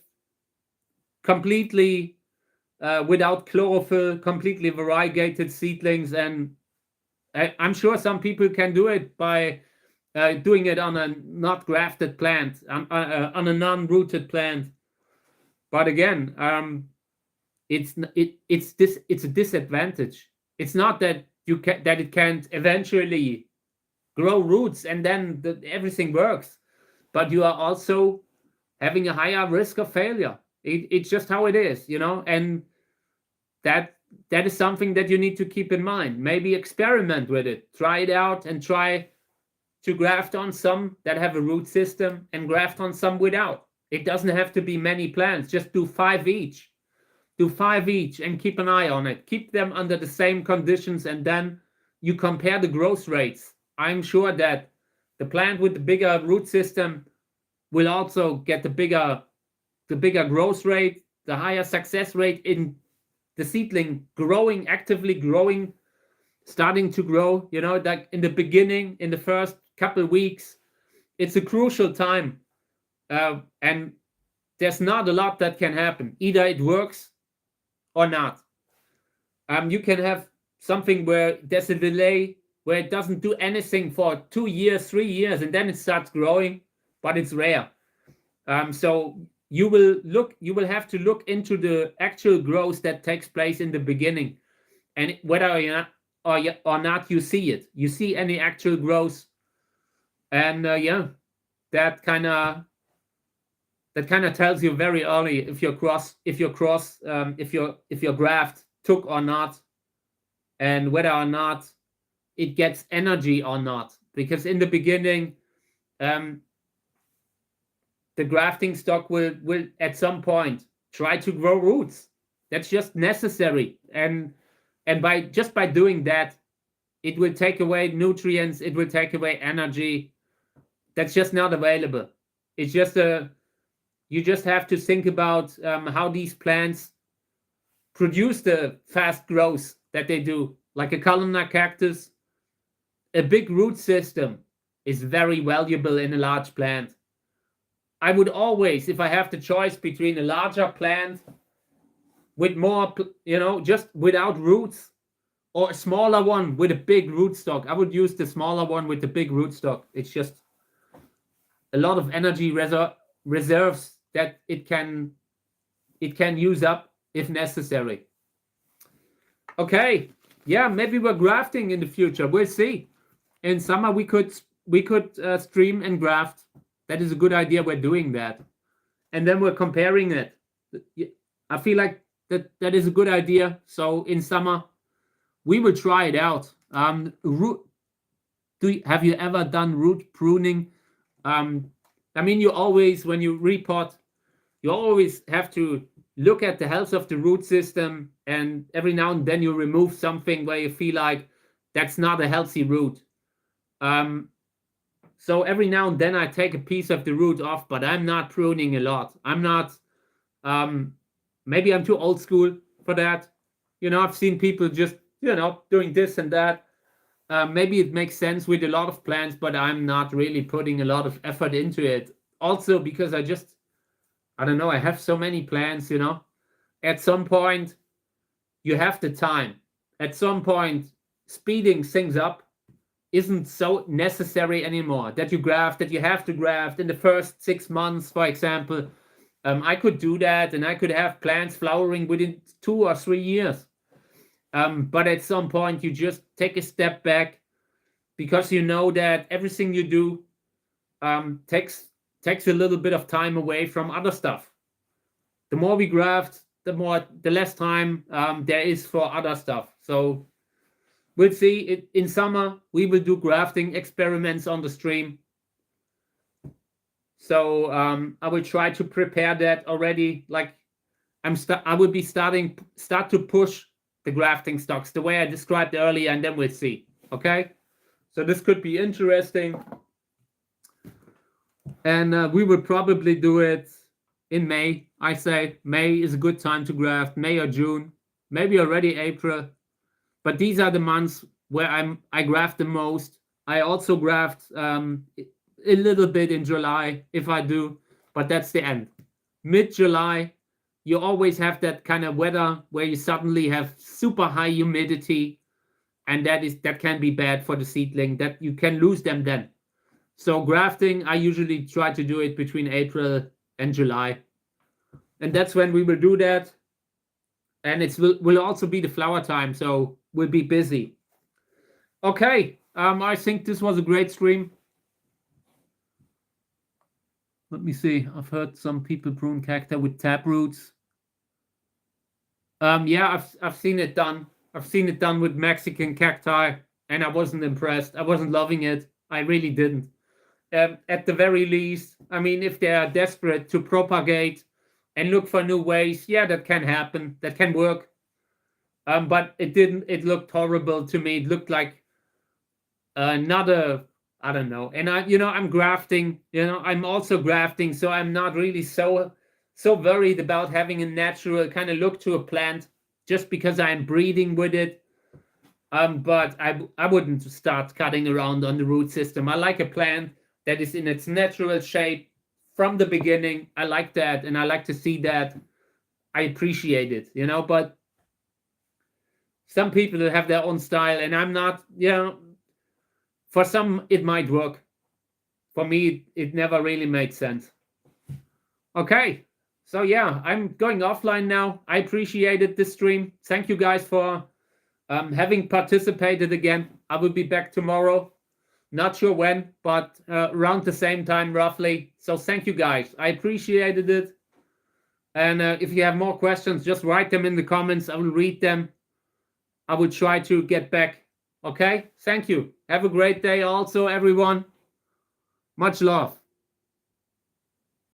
completely without chlorophyll, completely variegated seedlings, and I'm sure some people can do it by doing it on a not grafted plant, on a non-rooted plant. But again, it's a disadvantage. It's not that that it can't eventually grow roots and then everything works, but you are also having a higher risk of failure. It's just how it is, and that is something that you need to keep in mind. Maybe experiment with it, try it out, and try to graft on some that have a root system and graft on some without. It doesn't have to be many plants. Just do 5 each. Do 5 each and keep an eye on it. Keep them under the same conditions, and then you compare the growth rates. I'm sure that the plant with the bigger root system will also get the bigger growth rate, the higher success rate in the seedling growing, actively growing, starting to grow. Like in the beginning, in the first couple weeks, it's a crucial time, and there's not a lot that can happen. Either it works or not. You can have something where there's a delay, where it doesn't do anything for 2 years, 3 years, and then it starts growing, but it's rare. So you will have to look into the actual growth that takes place in the beginning, and whether or not you see it. You see any actual growth, and that kind of tells you very early if your graft took or not, and whether or not it gets energy or not. Because in the beginning, the grafting stock will at some point try to grow roots. That's just necessary, and by doing that, it will take away nutrients, it will take away energy that's just not available. It's just you just have to think about how these plants produce the fast growth that they do. Like a columnar cactus, a big root system is very valuable in a large plant. I would always, if I have the choice between a larger plant with more, just without roots, or a smaller one with a big root stock, I would use the smaller one with the big root stock. It's just a lot of energy reserves that it can use up if necessary. Okay, yeah, maybe we're grafting in the future. We'll see. In summer we could stream and graft. That is a good idea. We're doing that, and then we're comparing it. I feel like that is a good idea. So in summer we will try it out. Have you ever done root pruning? I mean, you always, when you repot, you always have to look at the health of the root system, and every now and then you remove something where you feel like that's not a healthy root. So every now and then I take a piece of the root off, but I'm not pruning a lot. I'm not, maybe I'm too old school for that. I've seen people just, doing this and that. Maybe it makes sense with a lot of plants, but I'm not really putting a lot of effort into it. Also because I don't know, I have so many plants, At some point, you have the time. At some point, speeding things up isn't so necessary anymore. That you have to graft in the first 6 months, for example. I could do that, and I could have plants flowering within 2 or 3 years. But at some point, you just take a step back, because you know that everything you do takes a little bit of time away from other stuff. The more we graft, the less time there is for other stuff. So we'll see. In summer, we will do grafting experiments on the stream. So I will try to prepare that already. Like I will be start to push the grafting stocks the way I described earlier, and then we'll see. Okay, so this could be interesting, and we will probably do it in May. I say May is a good time to graft, May or June, maybe already April, but these are the months where I graft the most. I also graft a little bit in July if I do, but that's the end. Mid-July, you always have that kind of weather where you suddenly have super high humidity, and that can be bad for the seedling, that you can lose them then. So grafting, I usually try to do it between April and July, and that's when we will do that. And it will also be the flower time, so we'll be busy. Okay, I think this was a great stream. Let me see. I've heard some people prune cacti with tap roots. Yeah, I've seen it done. I've seen it done with Mexican cacti, and I wasn't impressed. I wasn't loving it. I really didn't. At the very least, I mean, if they are desperate to propagate and look for new ways, yeah, that can happen. That can work. But it didn't. It looked horrible to me. It looked like another, I don't know. And I'm grafting. I'm also grafting, so I'm not really so worried about having a natural kind of look to a plant just because I'm breeding with it. But I wouldn't start cutting around on the root system. I like a plant that is in its natural shape from the beginning. I like that, and I like to see that. I appreciate it, but some people that have their own style, and I'm not, for some it might work. For me, it never really made sense. Okay, so yeah, I'm going offline now. I appreciated this stream. Thank you guys for having participated again. I will be back tomorrow. Not sure when, but around the same time roughly. So thank you guys. I appreciated it. And if you have more questions, just write them in the comments. I will read them. I will try to get back. Okay? Thank you. Have a great day also, everyone. Much love.